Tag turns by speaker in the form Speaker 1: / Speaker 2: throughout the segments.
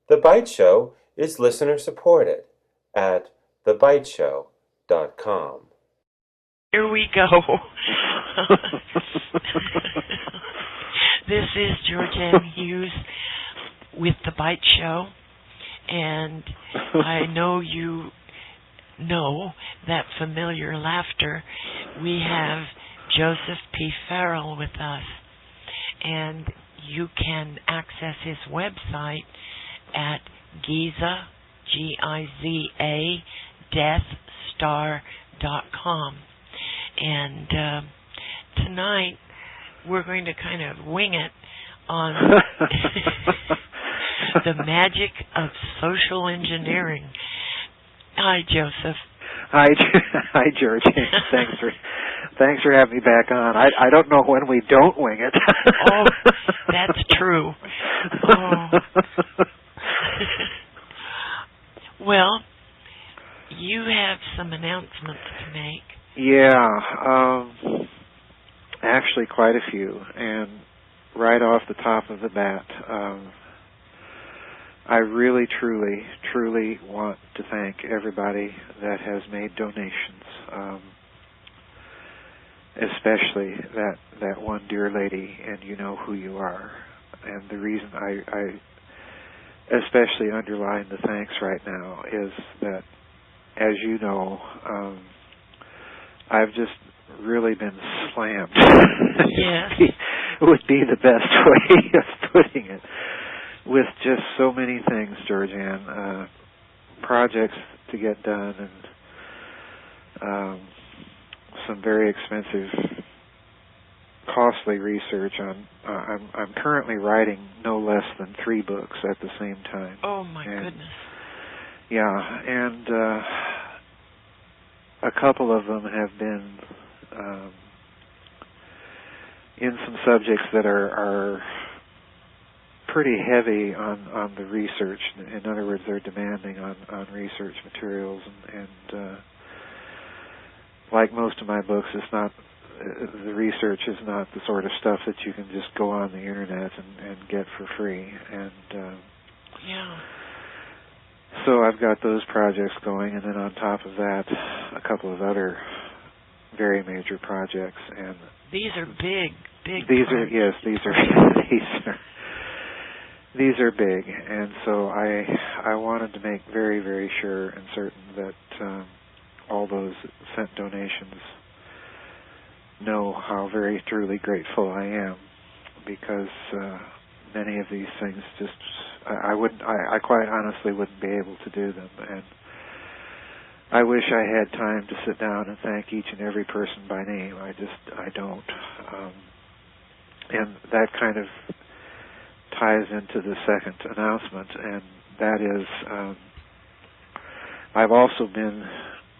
Speaker 1: The Byte Show is listener-supported at thebyteshow.com.
Speaker 2: Here we go. This is GeorgeAnn Hughes with The Byte Show, and I know you know that familiar laughter. We have Joseph P. Farrell with us, and you can access his website at Giza, Giza, deathstar.com. And tonight we're going to kind of wing it on the magic of social engineering. Hi, Joseph.
Speaker 3: Hi, George. Thanks for having me back on. I don't know when we don't wing it.
Speaker 2: Oh, that's true. Oh. Well, you have some announcements to make.
Speaker 3: Yeah, actually quite a few. And right off the top of the bat, I really, truly want to thank everybody that has made donations, especially that one dear lady, and you know who you are. And the reason I especially underline the thanks right now is that, as you know, I've just really been slammed.
Speaker 2: Yes.
Speaker 3: would be the best way of putting it. With just so many things, GeorgeAnn, projects to get done, and some very expensive, costly research on. I'm currently writing no less than 3 books at the same time.
Speaker 2: Oh my goodness!
Speaker 3: Yeah, and a couple of them have been in some subjects that are pretty heavy on the research. In other words, they're demanding on research materials, and like most of my books, it's not the research is not the sort of stuff that you can just go on the internet and get for free. And
Speaker 2: yeah.
Speaker 3: So I've got those projects going, and then on top of that, a couple of other very major projects. And
Speaker 2: these are big.
Speaker 3: These
Speaker 2: projects.
Speaker 3: These are big, and so I wanted to make very, very sure and certain that all those that sent donations know how very truly grateful I am, because many of these things just I quite honestly wouldn't be able to do them, and I wish I had time to sit down and thank each and every person by name. I don't, and that kind of ties into the second announcement, and that is I've also been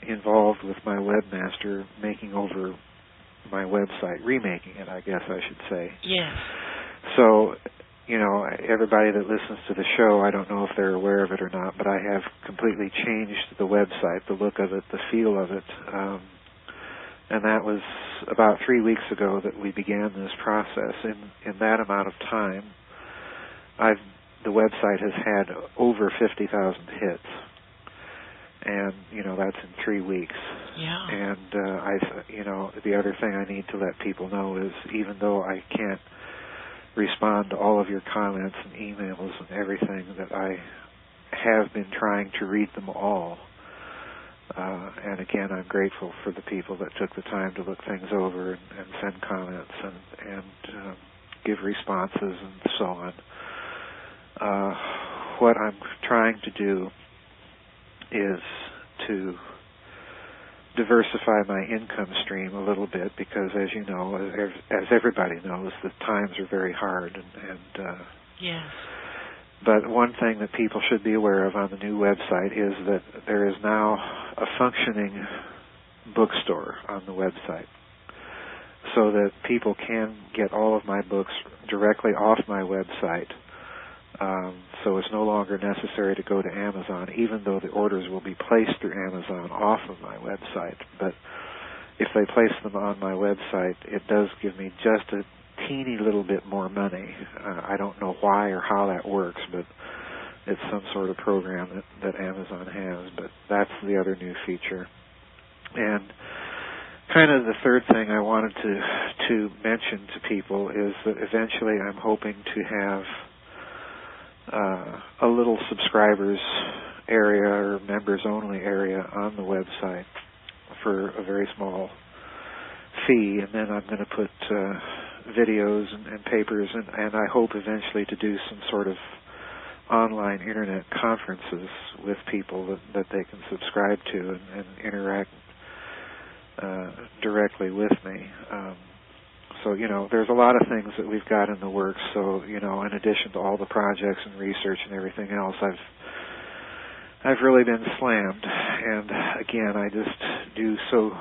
Speaker 3: involved with my webmaster making over my website, remaking it, I guess I should say.
Speaker 2: Yes.
Speaker 3: So, you know, everybody that listens to the show, I don't know if they're aware of it or not, but I have completely changed the website, the look of it, the feel of it, and that was about 3 weeks ago that we began this process. In that amount of time, the website has had over 50,000 hits, and you know that's in 3 weeks.
Speaker 2: Yeah.
Speaker 3: And the other thing I need to let people know is, even though I can't respond to all of your comments and emails and everything, that I have been trying to read them all. And again, I'm grateful for the people that took the time to look things over and send comments and give responses and so on. What I'm trying to do is to diversify my income stream a little bit, because, as you know, as everybody knows, the times are very hard. And
Speaker 2: yes.
Speaker 3: But one thing that people should be aware of on the new website is that there is now a functioning bookstore on the website, so that people can get all of my books directly off my website. So it's no longer necessary to go to Amazon, even though the orders will be placed through Amazon off of my website. But if they place them on my website, it does give me just a teeny little bit more money. I don't know why or how that works, but it's some sort of program that Amazon has, but that's the other new feature. And kind of the third thing I wanted to mention to people is that eventually I'm hoping to have a little subscribers area or members only area on the website for a very small fee, and then I'm going to put videos and papers, and I hope eventually to do some sort of online internet conferences with people that they can subscribe to and interact directly with me. So, there's a lot of things that we've got in the works. So, in addition to all the projects and research and everything else, I've really been slammed. And again, I just do so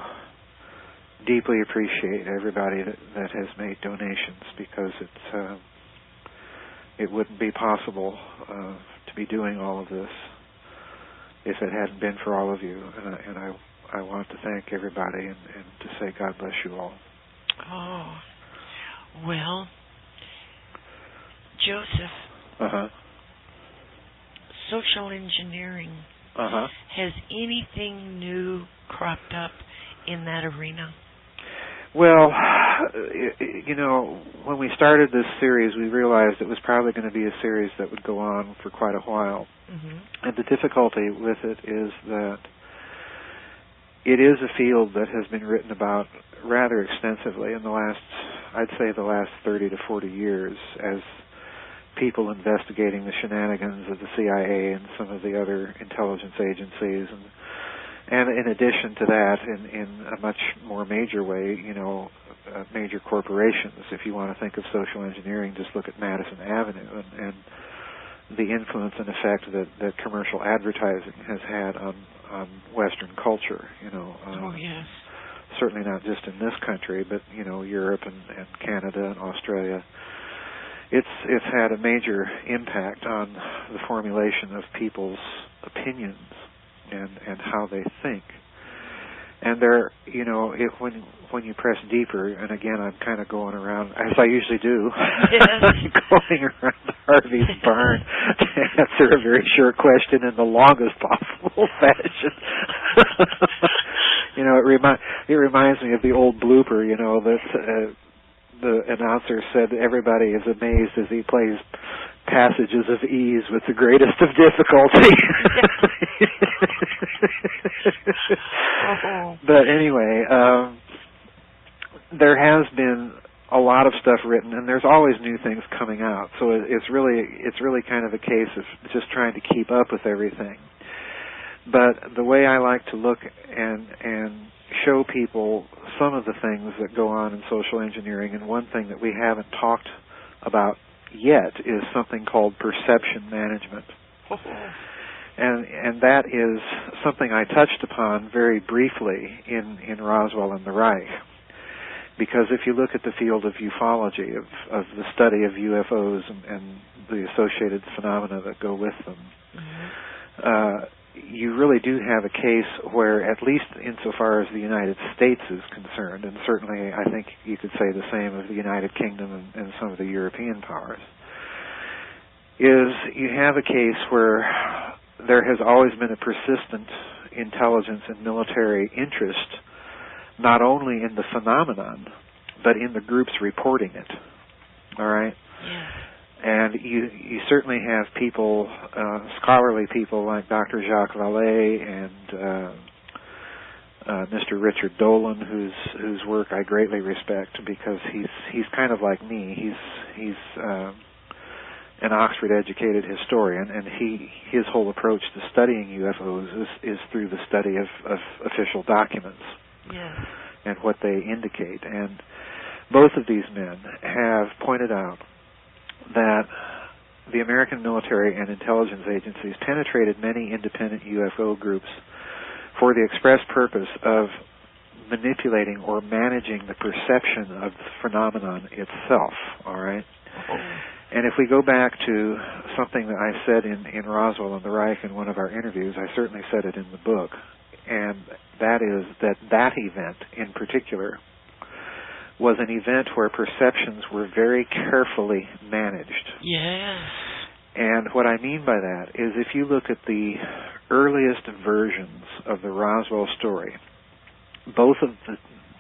Speaker 3: deeply appreciate everybody that has made donations, because it wouldn't be possible to be doing all of this if it hadn't been for all of you. And I want to thank everybody and to say God bless you all.
Speaker 2: Oh, well, Joseph, social engineering, has anything new cropped up in that arena?
Speaker 3: Well, when we started this series, we realized it was probably going to be a series that would go on for quite a while. And the difficulty with it is that it is a field that has been written about rather extensively in the last 30 to 40 years, as people investigating the shenanigans of the CIA and some of the other intelligence agencies, and in addition to that, in a much more major way, major corporations. If you want to think of social engineering, just look at Madison Avenue and the influence and effect that commercial advertising has had on Western culture.
Speaker 2: Oh, yes.
Speaker 3: Certainly not just in this country, but Europe and Canada and Australia. It's had a major impact on the formulation of people's opinions and how they think. And there, when you press deeper, and again, I'm kind of going around, as I usually do, going around Harvey's barn to answer a very short question in the longest possible fashion. It reminds me of the old blooper, that the announcer said everybody is amazed as he plays passages of ease with the greatest of difficulty. But anyway, there has been a lot of stuff written, and there's always new things coming out. So it's really kind of a case of just trying to keep up with everything. But the way I like to look and show people some of the things that go on in social engineering, and one thing that we haven't talked about yet is something called perception management. And that is something I touched upon very briefly in Roswell and the Reich. Because if you look at the field of ufology, of the study of UFOs and the associated phenomena that go with them, you really do have a case where, at least insofar as the United States is concerned, and certainly I think you could say the same of the United Kingdom and some of the European powers, is you have a case where there has always been a persistent intelligence and military interest, not only in the phenomenon, but in the groups reporting it. All right?
Speaker 2: Yeah. And
Speaker 3: you certainly have people, scholarly people like Dr. Jacques Vallée and Mr. Richard Dolan, whose work I greatly respect, because he's kind of like me. He's an Oxford-educated historian, and his whole approach to studying UFOs is through the study of official documents and what they indicate. And both of these men have pointed out that the American military and intelligence agencies penetrated many independent UFO groups for the express purpose of manipulating or managing the perception of the phenomenon itself, all right? And if we go back to something that I said in Roswell and the Reich in one of our interviews, I certainly said it in the book, and that is that event in particular was an event where perceptions were very carefully managed.
Speaker 2: Yes.
Speaker 3: And what I mean by that is if you look at the earliest versions of the Roswell story, both of the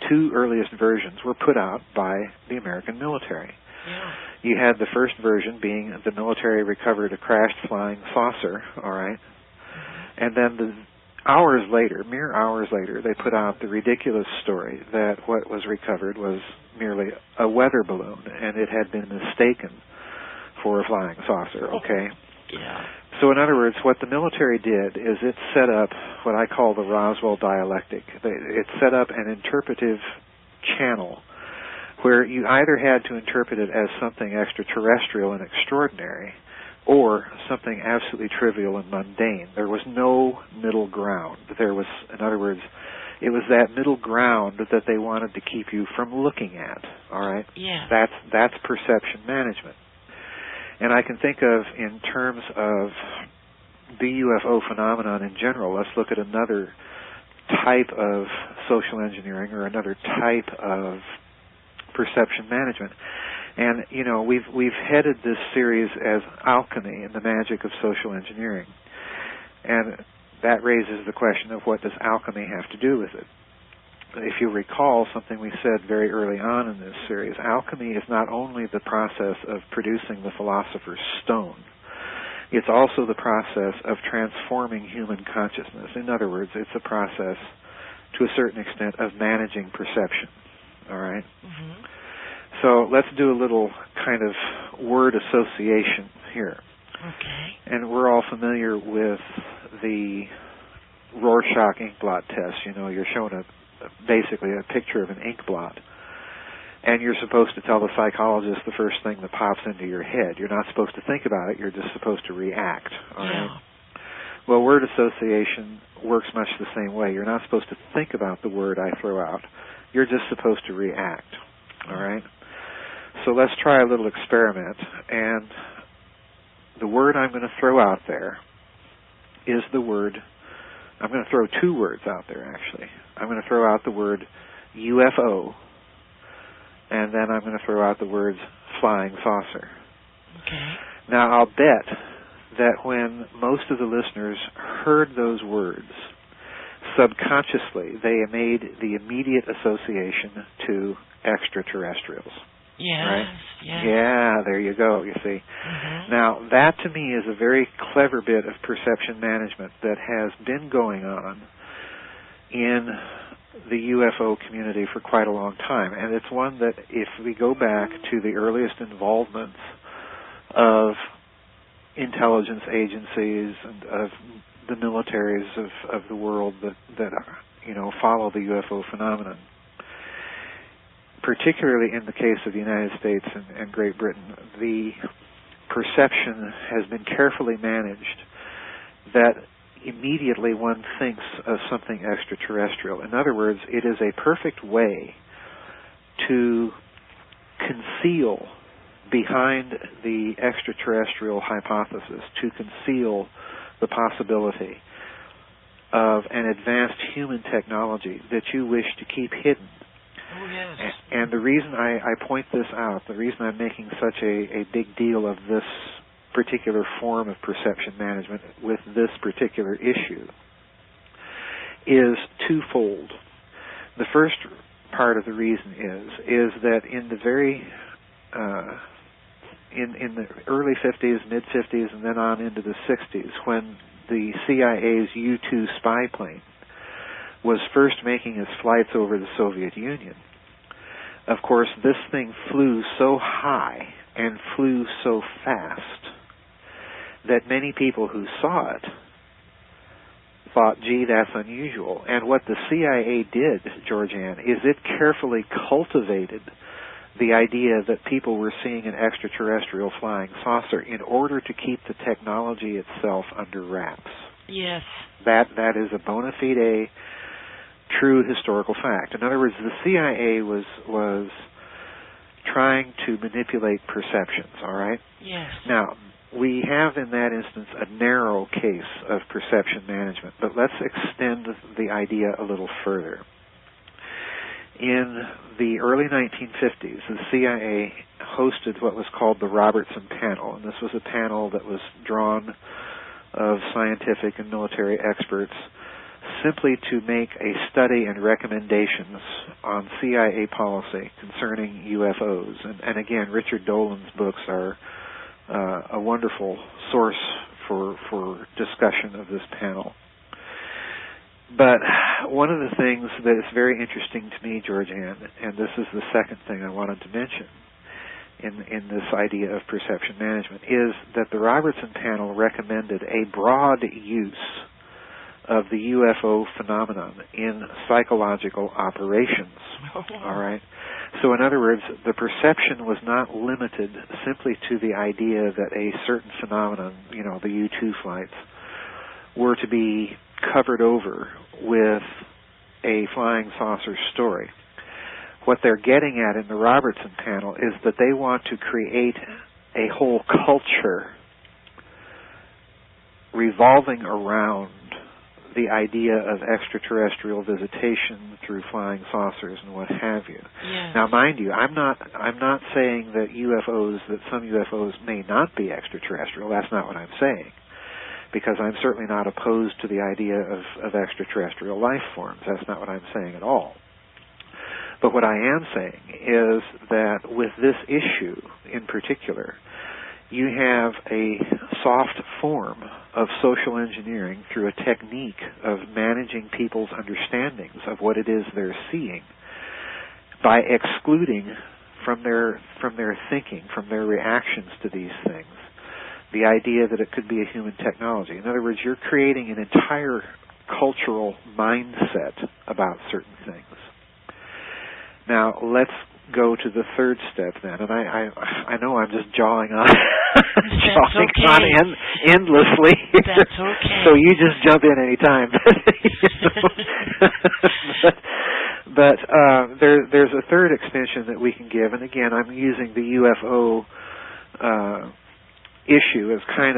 Speaker 3: two earliest versions were put out by the American military.
Speaker 2: Yeah.
Speaker 3: You had the first version being the military recovered a crashed flying saucer, all right? And then mere hours later, they put out the ridiculous story that what was recovered was merely a weather balloon, and it had been mistaken for a flying saucer, okay?
Speaker 2: Yeah.
Speaker 3: So in other words, what the military did is it set up what I call the Roswell dialectic. It set up an interpretive channel where you either had to interpret it as something extraterrestrial and extraordinary or something absolutely trivial and mundane. There was no middle ground. There was, in other words, it was that middle ground that they wanted to keep you from looking at, all right?
Speaker 2: Yeah.
Speaker 3: That's perception management. And I can think of, in terms of the UFO phenomenon in general, let's look at another type of social engineering or another type of perception management. And, you know, we've headed this series as alchemy and the magic of social engineering. And that raises the question of what does alchemy have to do with it? If you recall something we said very early on in this series, alchemy is not only the process of producing the philosopher's stone, it's also the process of transforming human consciousness. In other words, it's a process, to a certain extent, of managing perception. All right?
Speaker 2: Mm-hmm.
Speaker 3: So let's do a little kind of word association here.
Speaker 2: Okay.
Speaker 3: And we're all familiar with the Rorschach ink blot test. You know, you're shown basically a picture of an ink blot, and you're supposed to tell the psychologist the first thing that pops into your head. You're not supposed to think about it. You're just supposed to react. All right? Well, word association works much the same way. You're not supposed to think about the word I throw out. You're just supposed to react. All right? So let's try a little experiment. And the word I'm going to throw out there is the word, I'm going to throw two words out there, actually. I'm going to throw out the word UFO, and then I'm going to throw out the words flying saucer.
Speaker 2: Okay.
Speaker 3: Now, I'll bet that when most of the listeners heard those words, subconsciously they made the immediate association to extraterrestrials.
Speaker 2: Yes.
Speaker 3: Right?
Speaker 2: Yes.
Speaker 3: Yeah, there you go, you see.
Speaker 2: Mm-hmm.
Speaker 3: Now, that to me is a very clever bit of perception management that has been going on in the UFO community for quite a long time. And it's one that, if we go back to the earliest involvements of intelligence agencies and of the militaries of the world that follow the UFO phenomenon, particularly in the case of the United States and Great Britain, the perception has been carefully managed that immediately one thinks of something extraterrestrial. In other words, it is a perfect way to conceal behind the extraterrestrial hypothesis, to conceal the possibility of an advanced human technology that you wish to keep hidden.
Speaker 2: Oh, yes.
Speaker 3: And the reason I point this out, the reason I'm making such a big deal of this particular form of perception management with this particular issue is twofold. The first part of the reason is that in the very in the early 50s, mid 50s, and then on into the 60s, when the CIA's U-2 spy plane was first making its flights over the Soviet Union, of course, this thing flew so high and flew so fast that many people who saw it thought, gee, that's unusual. And what the CIA did, GeorgeAnn, is it carefully cultivated the idea that people were seeing an extraterrestrial flying saucer in order to keep the technology itself under wraps.
Speaker 2: Yes.
Speaker 3: That is a bona fide, true historical fact. In other words, the CIA was trying to manipulate perceptions, all right?
Speaker 2: Yes.
Speaker 3: Now, we have in that instance a narrow case of perception management, but let's extend the idea a little further. in the early 1950s, the CIA hosted what was called the Robertson Panel, and this was a panel that was drawn of scientific and military experts simply to make a study and recommendations on CIA policy concerning UFOs. And again, Richard Dolan's books are a wonderful source for discussion of this panel. But one of the things that is very interesting to me, GeorgeAnn, and this is the second thing I wanted to mention in this idea of perception management, is that the Robertson Panel recommended a broad use of the UFO phenomenon in psychological operations. All right? So in other words, the perception was not limited simply to the idea that a certain phenomenon, the U-2 flights, were to be covered over with a flying saucer story. What they're getting at in the Robertson Panel is that they want to create a whole culture revolving around the idea of extraterrestrial visitation through flying saucers and what have you.
Speaker 2: Yes.
Speaker 3: Now, mind you, I'm not saying that some UFOs may not be extraterrestrial. That's not what I'm saying, because I'm certainly not opposed to the idea of extraterrestrial life forms. That's not what I'm saying at all. But what I am saying is that with this issue in particular, you have a soft form of social engineering through a technique of managing people's understandings of what it is they're seeing by excluding from their thinking, from their reactions to these things, the idea that it could be a human technology. In other words, you're creating an entire cultural mindset about certain things. Now, let's go to the third step then, and I know I'm just jawing on endlessly.
Speaker 2: That's okay.
Speaker 3: So you just jump in anytime. But there's a third extension that we can give, and again, I'm using the UFO issue as kind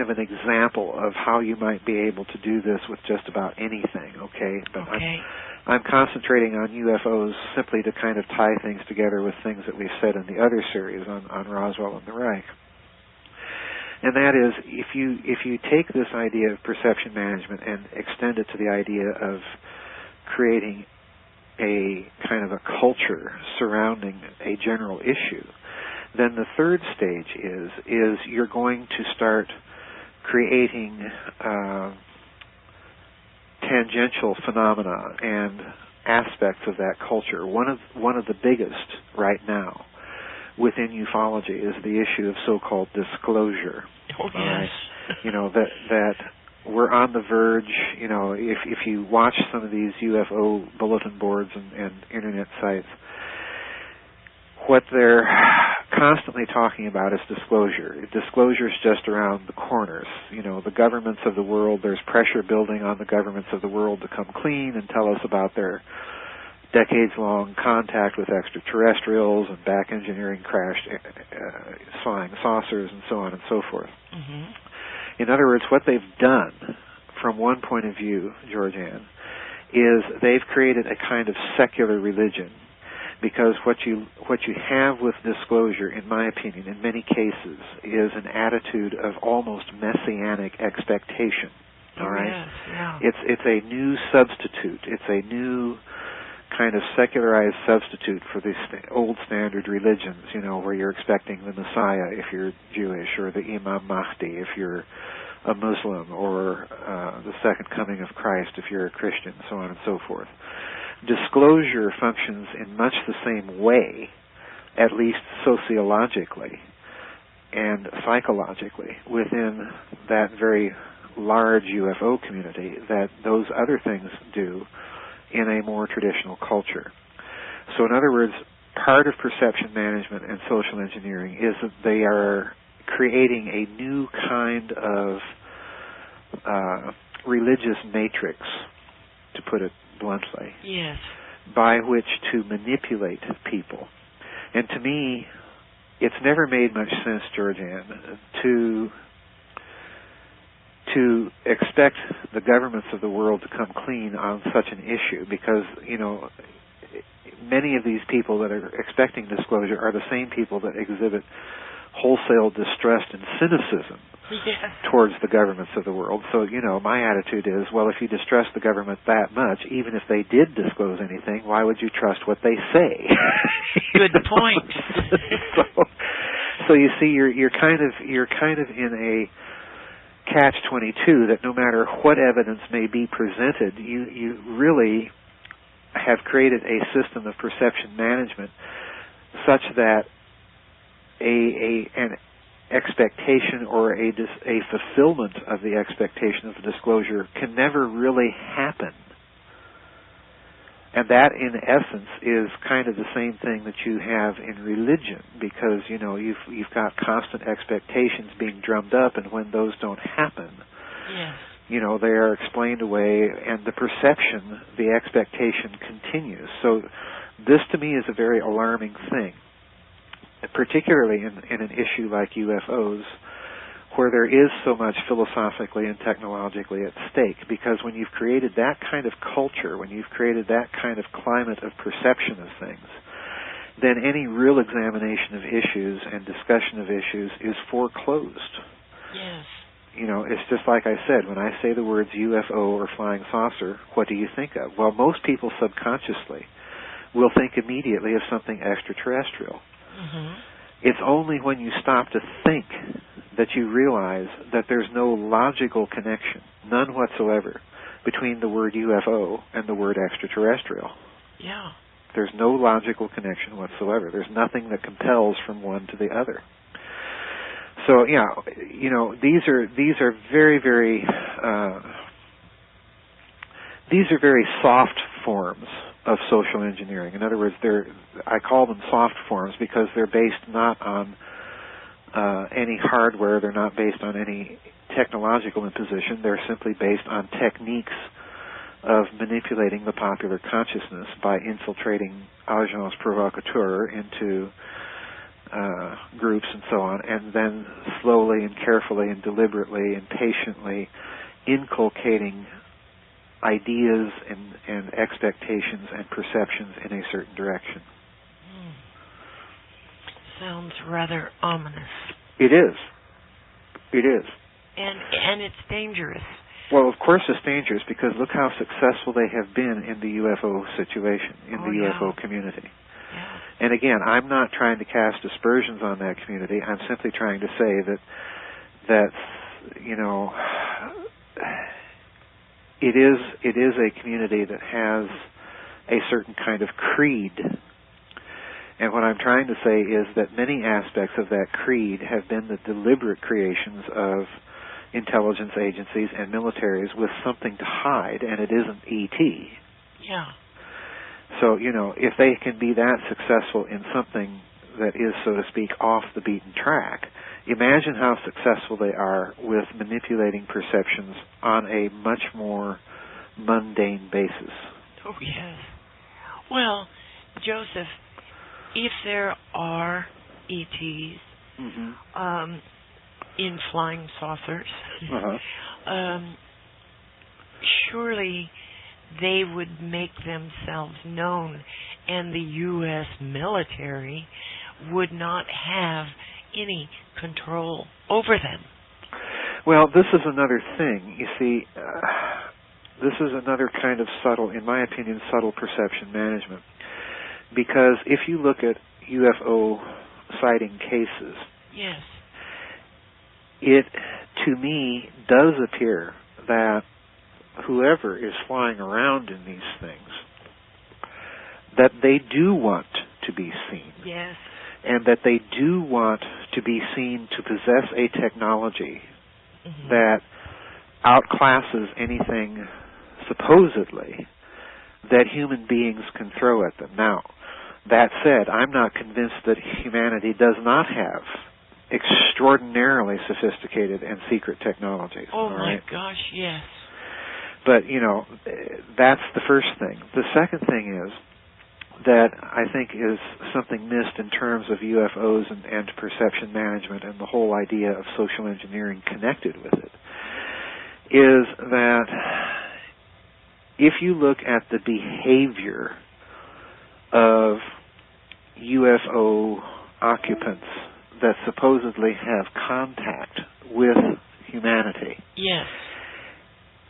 Speaker 3: of an example of how you might be able to do this with just about anything. Okay, but
Speaker 2: okay.
Speaker 3: I'm concentrating on UFOs simply to kind of tie things together with things that we've said in the other series on Roswell and the Reich. And that is, if you take this idea of perception management and extend it to the idea of creating a kind of a culture surrounding a general issue, then the third stage is you're going to start creating tangential phenomena and aspects of that culture. One of the biggest right now within ufology is the issue of so-called disclosure.
Speaker 2: Oh, yes.
Speaker 3: That we're on the verge. If you watch some of these UFO bulletin boards and internet sites, what they're constantly talking about is disclosure. Disclosure is just around the corners. The governments of the world, there's pressure building on the governments of the world to come clean and tell us about their decades-long contact with extraterrestrials and back engineering crashed flying saucers and so on and so forth.
Speaker 2: Mm-hmm.
Speaker 3: In other words, what they've done from one point of view, GeorgeAnn, is they've created a kind of secular religion. Because what you have with disclosure, in my opinion, in many cases, is an attitude of almost messianic expectation. All right,
Speaker 2: yes, yeah.
Speaker 3: It's a new substitute. It's a new kind of secularized substitute for these old standard religions. Where you're expecting the Messiah if you're Jewish, or the Imam Mahdi if you're a Muslim, or the second coming of Christ if you're a Christian, so on and so forth. Disclosure functions in much the same way, at least sociologically and psychologically, within that very large UFO community that those other things do in a more traditional culture. So in other words, part of perception management and social engineering is that they are creating a new kind of religious matrix, to put it bluntly,
Speaker 2: yes,
Speaker 3: by which to manipulate people. And to me, it's never made much sense, GeorgeAnn, to expect the governments of the world to come clean on such an issue, because, many of these people that are expecting disclosure are the same people that exhibit wholesale distrust and cynicism towards the governments of the world. So, my attitude is, well, if you distrust the government that much, even if they did disclose anything, why would you trust what they say?
Speaker 2: Good point.
Speaker 3: So you see, you're kind of in a catch-22 that no matter what evidence may be presented, you really have created a system of perception management such that an expectation or a fulfillment of the expectation of a disclosure can never really happen. And that, in essence, is kind of the same thing that you have in religion, because, you've got constant expectations being drummed up, and when those don't happen,
Speaker 2: yes,
Speaker 3: they are explained away, and the perception, the expectation continues. So this, to me, is a very alarming thing, particularly in an issue like UFOs, where there is so much philosophically and technologically at stake. Because when you've created that kind of culture, when you've created that kind of climate of perception of things, then any real examination of issues and discussion of issues is foreclosed.
Speaker 2: Yes.
Speaker 3: It's just like I said, when I say the words UFO or flying saucer, what do you think of? Well, most people subconsciously will think immediately of something extraterrestrial.
Speaker 2: Mm-hmm.
Speaker 3: It's only when you stop to think that you realize that there's no logical connection, none whatsoever, between the word UFO and the word extraterrestrial.
Speaker 2: Yeah.
Speaker 3: There's no logical connection whatsoever. There's nothing that compels from one to the other. So, these are very, very these are very soft forms of social engineering. In other words, I call them soft forms because they're based not on any hardware. They're not based on any technological imposition. They're simply based on techniques of manipulating the popular consciousness by infiltrating agents provocateurs into groups and so on, and then slowly and carefully and deliberately and patiently inculcating ideas and expectations and perceptions in a certain direction.
Speaker 2: Sounds rather ominous.
Speaker 3: It is. It is.
Speaker 2: And it's dangerous.
Speaker 3: Well, of course it's dangerous, because look how successful they have been in the UFO situation, in the UFO community.
Speaker 2: Yeah.
Speaker 3: And again, I'm not trying to cast aspersions on that community. I'm simply trying to say that it is a community that has a certain kind of creed. And what I'm trying to say is that many aspects of that creed have been the deliberate creations of intelligence agencies and militaries with something to hide, and it isn't E.T.
Speaker 2: Yeah.
Speaker 3: So, if they can be that successful in something that is, so to speak, off the beaten track, imagine how successful they are with manipulating perceptions on a much more mundane basis.
Speaker 2: Oh, yes. Well, Joseph, if there are ETs in flying saucers, surely they would make themselves known, and the U.S. military would not have any control over them.
Speaker 3: Well, this is another thing. You see, this is another kind of subtle, in my opinion, subtle perception management. Because if you look at UFO sighting cases,
Speaker 2: yes,
Speaker 3: it, to me, does appear that whoever is flying around in these things, that they do want to be seen.
Speaker 2: Yes.
Speaker 3: And that they do want to be seen to possess a technology that outclasses anything, supposedly, that human beings can throw at them. Now, that said, I'm not convinced that humanity does not have extraordinarily sophisticated and secret technologies.
Speaker 2: Oh, my gosh, yes.
Speaker 3: But, that's the first thing. The second thing is that I think is something missed in terms of UFOs and perception management and the whole idea of social engineering connected with it, is that if you look at the behavior of UFO occupants that supposedly have contact with humanity,
Speaker 2: yes,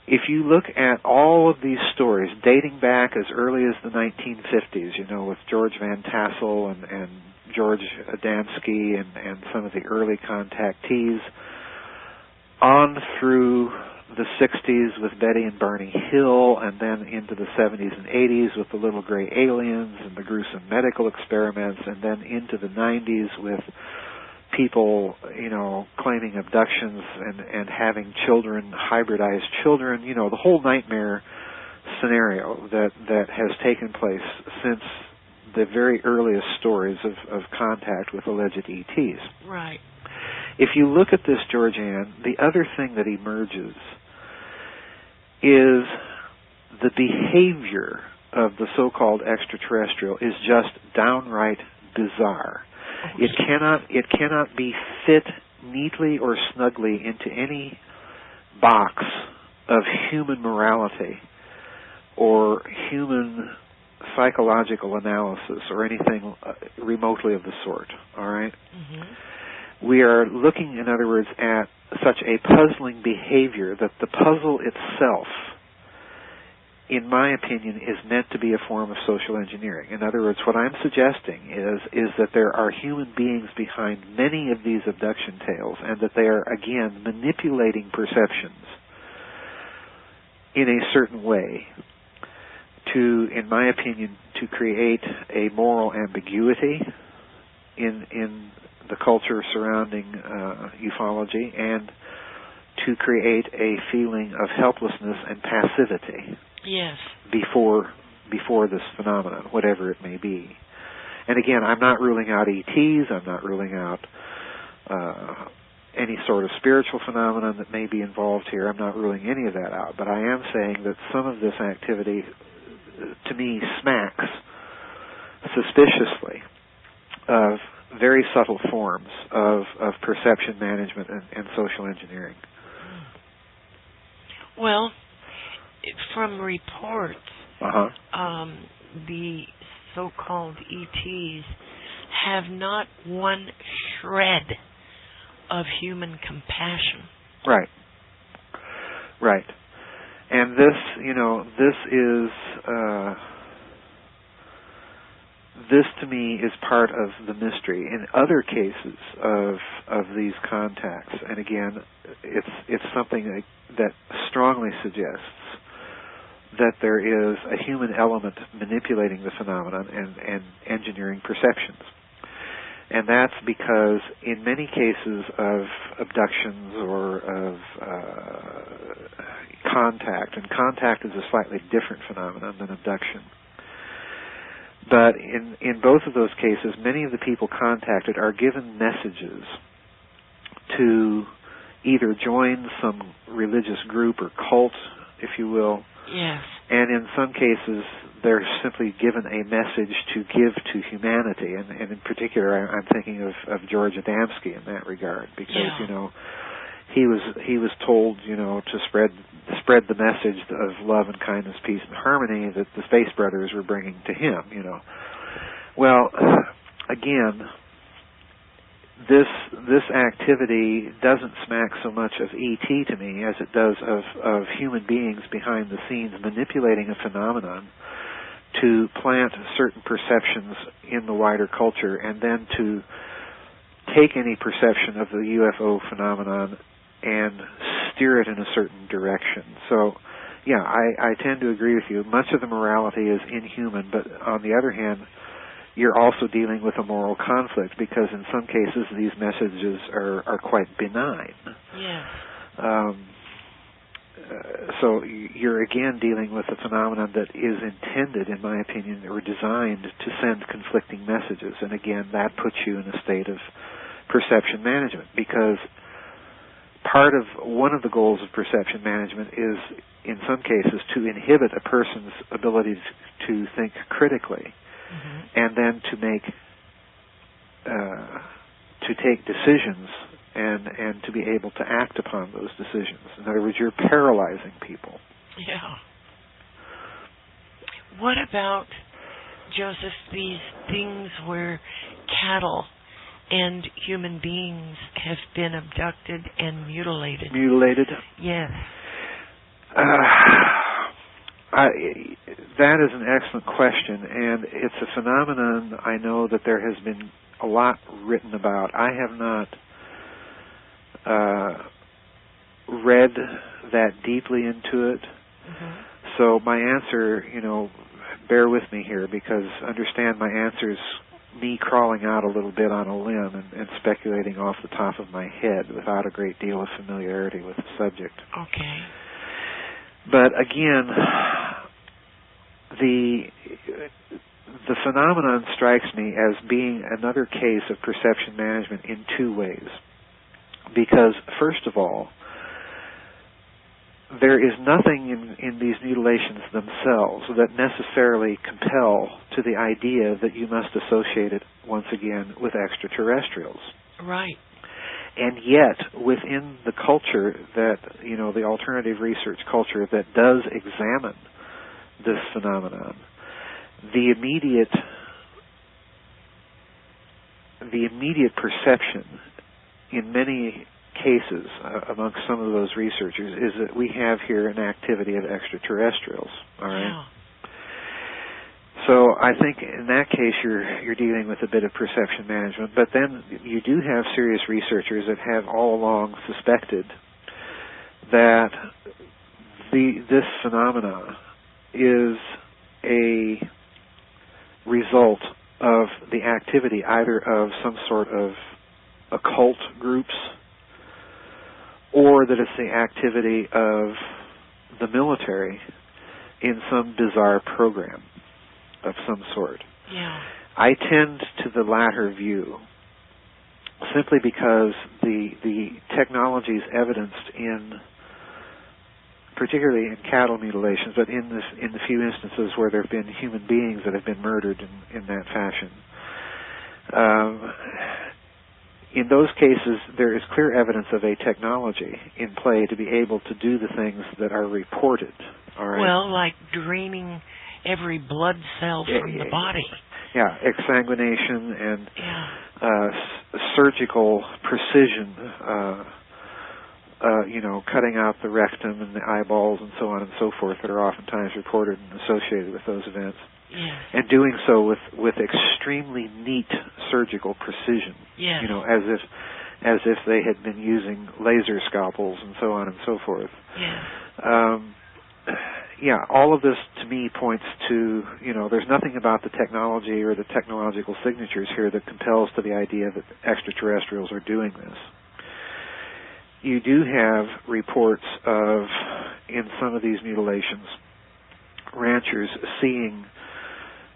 Speaker 3: if you look at all of these stories dating back as early as the 1950s, you know, with George Van Tassel and George Adamski and some of the early contactees, on through the 60s with Betty and Barney Hill, and then into the 70s and 80s with the little gray aliens and the gruesome medical experiments, and then into the 90s with people, you know, claiming abductions and having children, hybridized children, you know, the whole nightmare scenario that has taken place since the very earliest stories of contact with alleged ETs.
Speaker 2: Right.
Speaker 3: If you look at this, GeorgeAnn, the other thing that emerges is the behavior of the so-called extraterrestrial is just downright bizarre. It cannot be fit neatly or snugly into any box of human morality or human psychological analysis or anything remotely of the sort. All right? Mm-hmm. We are looking, in other words, at such a puzzling behavior that the puzzle itself, in my opinion, is meant to be a form of social engineering. In other words, what I'm suggesting is that there are human beings behind many of these abduction tales, and that they are, again, manipulating perceptions in a certain way to, in my opinion, to create a moral ambiguity in the culture surrounding ufology, and to create a feeling of helplessness and passivity.
Speaker 2: Yes.
Speaker 3: Before this phenomenon, whatever it may be. And again, I'm not ruling out ETs, I'm not ruling out any sort of spiritual phenomenon that may be involved here. I'm not ruling any of that out. But I am saying that some of this activity, to me, smacks suspiciously of very subtle forms of perception management and social engineering.
Speaker 2: Well, from reports, the so-called ETs have not one shred of human compassion. Right.
Speaker 3: Right. And this, you know, this to me is part of the mystery. In other cases of these contacts, and again, it's something that strongly suggests that there is a human element manipulating the phenomenon and engineering perceptions. And that's because in many cases of abductions or of contact, and contact is a slightly different phenomenon than abduction, but in both of those cases, many of the people contacted are given messages to either join some religious group or cult, if you will.
Speaker 2: Yes.
Speaker 3: And in some cases, they're simply given a message to give to humanity. And in particular, I'm thinking of George Adamski in that regard, because, you know, he was told, you know, to spread the message of love and kindness, peace and harmony that the Space Brothers were bringing to him, you know. Well, again, this activity doesn't smack so much of ET to me as it does of human beings behind the scenes manipulating a phenomenon to plant certain perceptions in the wider culture, and then to take any perception of the UFO phenomenon and steer it in a certain direction. So, yeah, I tend to agree with you. Much of the morality is inhuman, but on the other hand, you're also dealing with a moral conflict, because in some cases these messages are quite benign.
Speaker 2: Yes.
Speaker 3: So you're again dealing with a phenomenon that is intended, in my opinion, or designed to send conflicting messages. And again, that puts you in a state of perception management, because one of the goals of perception management is, in some cases, to inhibit a person's ability to think critically, and then to take decisions and to be able to act upon those decisions. In other words, you're paralyzing people.
Speaker 2: Yeah. What about, Joseph, these things where cattle and human beings have been abducted and mutilated?
Speaker 3: Mutilated?
Speaker 2: Yes.
Speaker 3: That is an excellent question, and it's a phenomenon I know that there has been a lot written about. I have not read that deeply into it.
Speaker 2: Mm-hmm.
Speaker 3: So my answer, bear with me here, because understand my answer is me crawling out a little bit on a limb and speculating off the top of my head without a great deal of familiarity with the subject.
Speaker 2: Okay.
Speaker 3: But again, the phenomenon strikes me as being another case of perception management in two ways. Because, first of all, there is nothing in these mutilations themselves that necessarily compel to the idea that you must associate it, once again, with extraterrestrials.
Speaker 2: Right.
Speaker 3: And yet, within the culture that, the alternative research culture that does examine this phenomenon, the immediate perception in many cases amongst some of those researchers is that we have here an activity of extraterrestrials. All right.
Speaker 2: Yeah.
Speaker 3: So I think in that case you're dealing with a bit of perception management, but then you do have serious researchers that have all along suspected that this phenomena is a result of the activity either of some sort of occult groups, or that it's the activity of the military in some bizarre program of some sort.
Speaker 2: Yeah.
Speaker 3: I tend to the latter view, simply because the technologies evidenced particularly in cattle mutilations, but in the few instances where there have been human beings that have been murdered in that fashion, in those cases, there is clear evidence of a technology in play to be able to do the things that are reported. All right?
Speaker 2: Well, like draining every blood cell from the body.
Speaker 3: Yeah, exsanguination and surgical precision, cutting out the rectum and the eyeballs and so on and so forth that are oftentimes reported and associated with those events.
Speaker 2: Yes.
Speaker 3: And doing so with extremely neat surgical precision.
Speaker 2: Yes.
Speaker 3: As if they had been using laser scalpels and so on and so forth.
Speaker 2: Yes.
Speaker 3: All of this to me points to, there's nothing about the technology or the technological signatures here that compels to the idea that extraterrestrials are doing this. You do have reports of, in some of these mutilations, ranchers seeing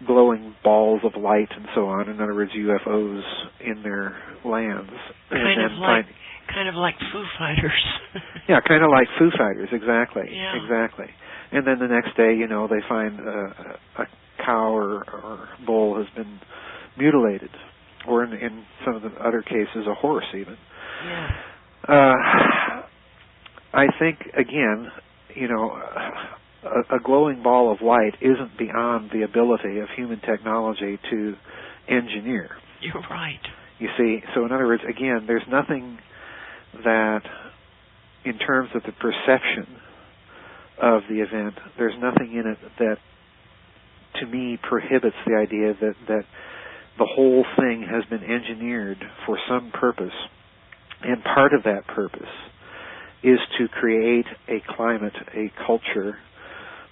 Speaker 3: glowing balls of light and so on. In other words, UFOs in their lands.
Speaker 2: Kind of like Foo Fighters.
Speaker 3: Yeah, kind of like Foo Fighters, exactly.
Speaker 2: Yeah.
Speaker 3: Exactly. And then the next day, they find a cow or bull has been mutilated, or in some of the other cases, a horse even.
Speaker 2: Yeah.
Speaker 3: I think, again, a glowing ball of light isn't beyond the ability of human technology to engineer.
Speaker 2: You're right.
Speaker 3: You see, so in other words, again, there's nothing that, in terms of the perception of the event, there's nothing in it that, to me, prohibits the idea that the whole thing has been engineered for some purpose, and part of that purpose is to create a climate, a culture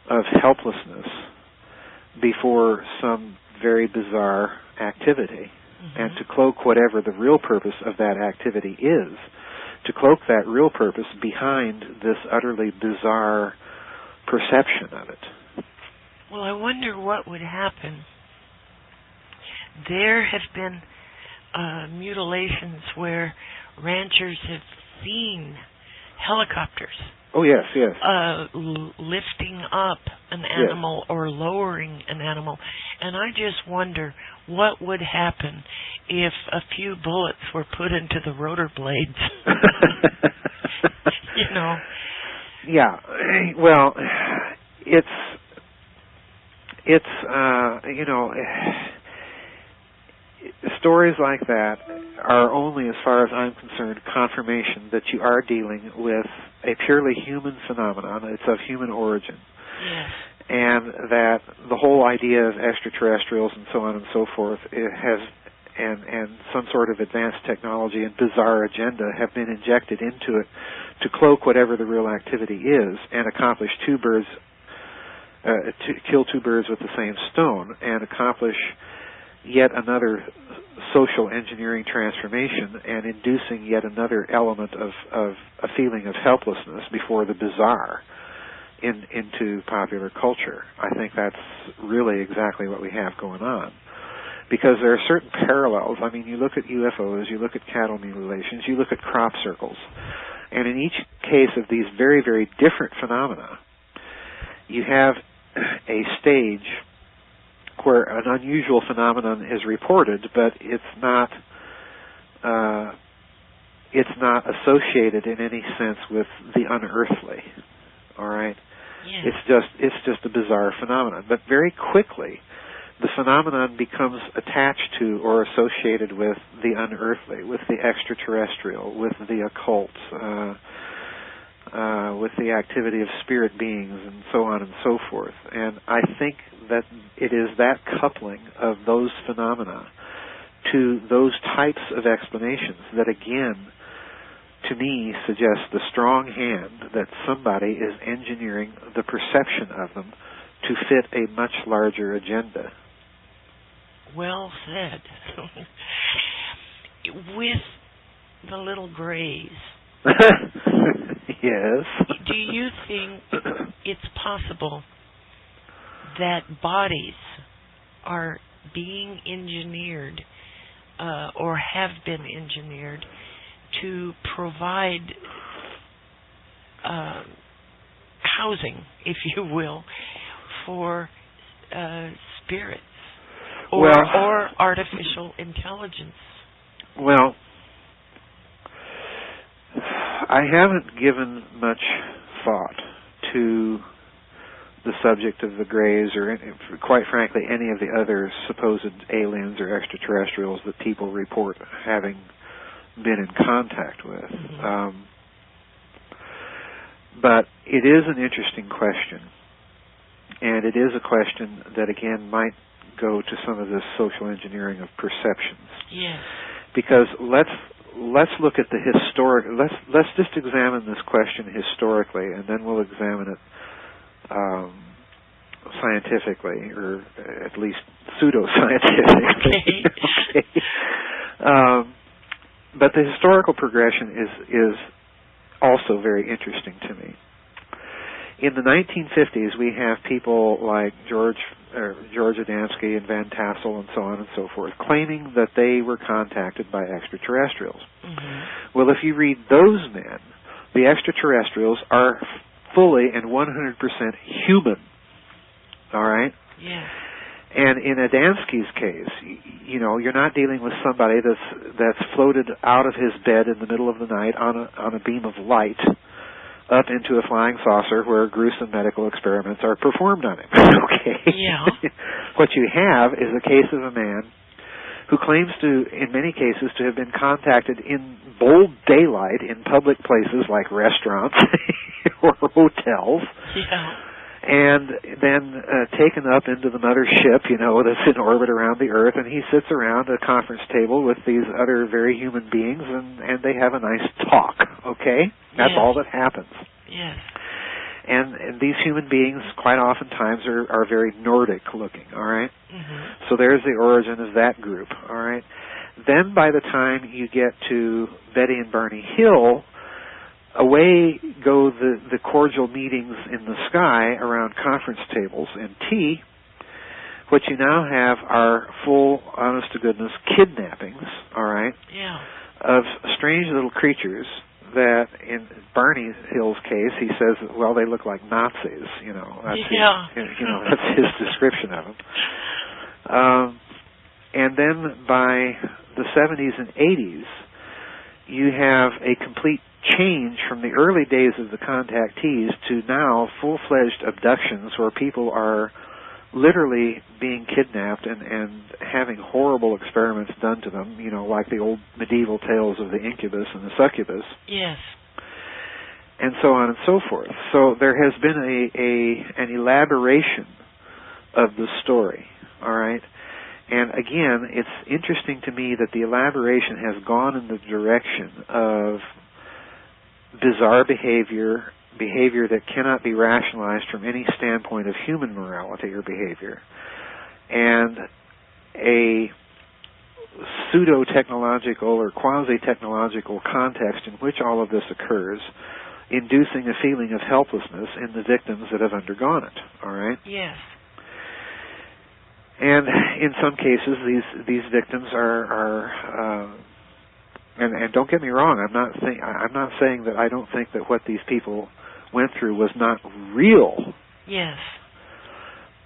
Speaker 3: of helplessness before some very bizarre activity, and to cloak whatever the real purpose of that activity is, to cloak that real purpose behind this utterly bizarre perception of it.
Speaker 2: Well, I wonder what would happen. There have been mutilations where ranchers have seen helicopters.
Speaker 3: Oh, yes, yes.
Speaker 2: Lifting up an animal or lowering an animal. And I just wonder what would happen if a few bullets were put into the rotor blades. You know.
Speaker 3: Yeah. Well, it's you know, stories like that are only, as far as I'm concerned, confirmation that you are dealing with a purely human phenomenon. It's of human origin.
Speaker 2: Yes.
Speaker 3: And that the whole idea of extraterrestrials and so on and so forth has and some sort of advanced technology and bizarre agenda have been injected into it to cloak whatever the real activity is and accomplish to kill two birds with the same stone and accomplish yet another social engineering transformation and inducing yet another element of a feeling of helplessness before the bizarre into popular culture. I think that's really exactly what we have going on. Because there are certain parallels. I mean, you look at UFOs, you look at cattle mutilations, you look at crop circles, and in each case of these very, very different phenomena, you have a stage where an unusual phenomenon is reported, but it's not associated in any sense with the unearthly. All right,
Speaker 2: yeah.
Speaker 3: It's just a bizarre phenomenon. But very quickly, the phenomenon becomes attached to or associated with the unearthly, with the extraterrestrial, with the occult, with the activity of spirit beings, and so on and so forth. And I think that it is that coupling of those phenomena to those types of explanations that, again, to me, suggests the strong hand that somebody is engineering the perception of them to fit a much larger agenda.
Speaker 2: Well said. With the little grays.
Speaker 3: Yes.
Speaker 2: Do you think it's possible that bodies are being engineered or have been engineered to provide housing, if you will, for spirits or artificial intelligence?
Speaker 3: Well, I haven't given much thought to the subject of the Greys or, quite frankly, any of the other supposed aliens or extraterrestrials that people report having been in contact with.
Speaker 2: Mm-hmm.
Speaker 3: But it is an interesting question, and it is a question that, again, might go to some of this social engineering of perceptions.
Speaker 2: Yes.
Speaker 3: Because let's look at the historic. Let's just examine this question historically, and then we'll examine it scientifically, or at least pseudo-scientifically. Okay. But the historical progression is also very interesting to me. In the 1950s, we have people like George Adamski and Van Tassel and so on and so forth claiming that they were contacted by extraterrestrials.
Speaker 2: Mm-hmm.
Speaker 3: Well, if you read those men, the extraterrestrials are fully and 100% human. All right?
Speaker 2: Yeah.
Speaker 3: And in Adamski's case, you know, you're not dealing with somebody that's floated out of his bed in the middle of the night on a beam of light up into a flying saucer where gruesome medical experiments are performed on him. Okay?
Speaker 2: Yeah.
Speaker 3: What you have is a case of a man who claims to, in many cases, to have been contacted in bold daylight in public places like restaurants or hotels.
Speaker 2: Yeah.
Speaker 3: And then taken up into the mothership, you know, that's in orbit around the Earth, and he sits around a conference table with these other very human beings, and they have a nice talk, okay? That's all that happens.
Speaker 2: Yes.
Speaker 3: And these human beings, quite oftentimes, are very Nordic-looking, all right?
Speaker 2: Mm-hmm.
Speaker 3: So there's the origin of that group, all right? Then by the time you get to Betty and Barney Hill, away go the cordial meetings in the sky around conference tables and tea. What you now have are full, honest-to-goodness kidnappings, all right,
Speaker 2: yeah,
Speaker 3: of strange little creatures that in Barney Hill's case, he says, well, they look like Nazis. That's that's his description of them. And then by the 70s and 80s, you have a complete change from the early days of the contactees to now full-fledged abductions where people are literally being kidnapped and having horrible experiments done to them, like the old medieval tales of the incubus and the succubus.
Speaker 2: Yes.
Speaker 3: And so on and so forth. So there has been an elaboration of the story, all right? And again, it's interesting to me that the elaboration has gone in the direction of bizarre behavior that cannot be rationalized from any standpoint of human morality or behavior, and a pseudo-technological or quasi-technological context in which all of this occurs, inducing a feeling of helplessness in the victims that have undergone it. All right?
Speaker 2: Yes.
Speaker 3: And in some cases, these victims are and don't get me wrong, I'm not saying that I don't think that what these people went through was not real.
Speaker 2: Yes.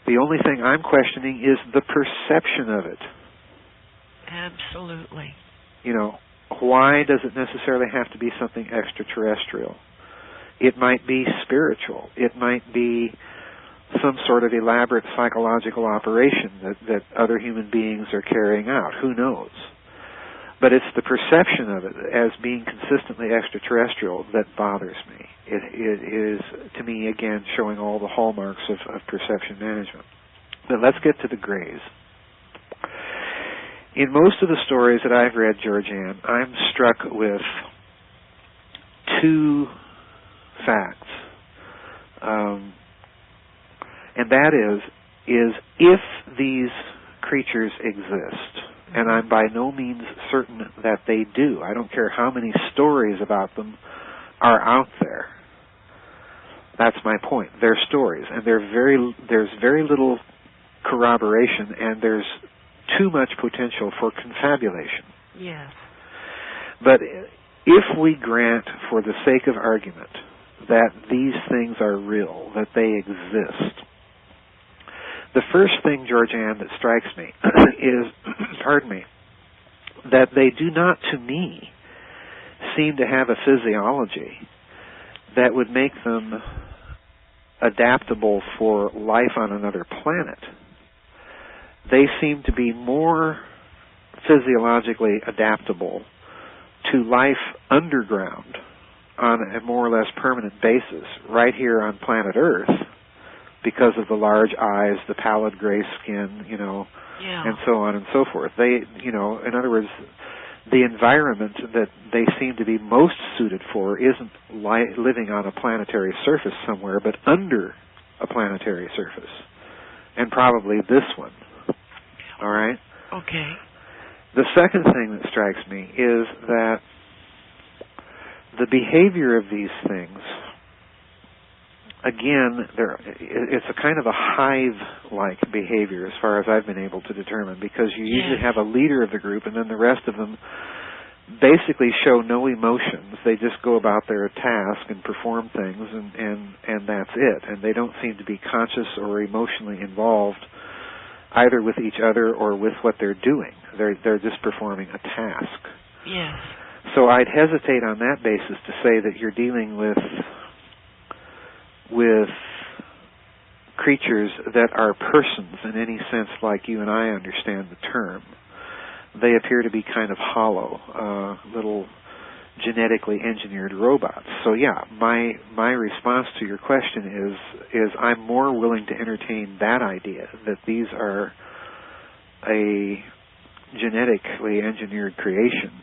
Speaker 3: The only thing I'm questioning is the perception of it.
Speaker 2: Absolutely.
Speaker 3: Why does it necessarily have to be something extraterrestrial? It might be spiritual. It might be some sort of elaborate psychological operation that other human beings are carrying out. Who knows? But it's the perception of it as being consistently extraterrestrial that bothers me. It is, to me, again, showing all the hallmarks of perception management. But let's get to the Greys. In most of the stories that I've read, GeorgeAnn, I'm struck with two facts. And that is if these creatures exist, and I'm by no means certain that they do. I don't care how many stories about them are out there. That's my point. They're stories, and there's very little corroboration, and there's too much potential for confabulation.
Speaker 2: Yes.
Speaker 3: But if we grant, for the sake of argument, that these things are real, that they exist, the first thing, GeorgeAnn, that strikes me is, that they do not, to me, seem to have a physiology that would make them adaptable for life on another planet. They seem to be more physiologically adaptable to life underground on a more or less permanent basis right here on planet Earth, because of the large eyes, the pallid gray skin, and so on and so forth. They, in other words, the environment that they seem to be most suited for isn't living on a planetary surface somewhere, but under a planetary surface, and probably this one. All right?
Speaker 2: Okay.
Speaker 3: The second thing that strikes me is that the behavior of these things, again, it's a kind of a hive-like behavior as far as I've been able to determine, because you usually have a leader of the group, and then the rest of them basically show no emotions. They just go about their task and perform things, and that's it. And they don't seem to be conscious or emotionally involved either with each other or with what they're doing. They're just performing a task.
Speaker 2: Yes.
Speaker 3: So I'd hesitate on that basis to say that you're dealing with creatures that are persons in any sense like you and I understand the term. They appear to be kind of hollow, little genetically engineered robots. So yeah, my response to your question is I'm more willing to entertain that idea, that these are a genetically engineered creation,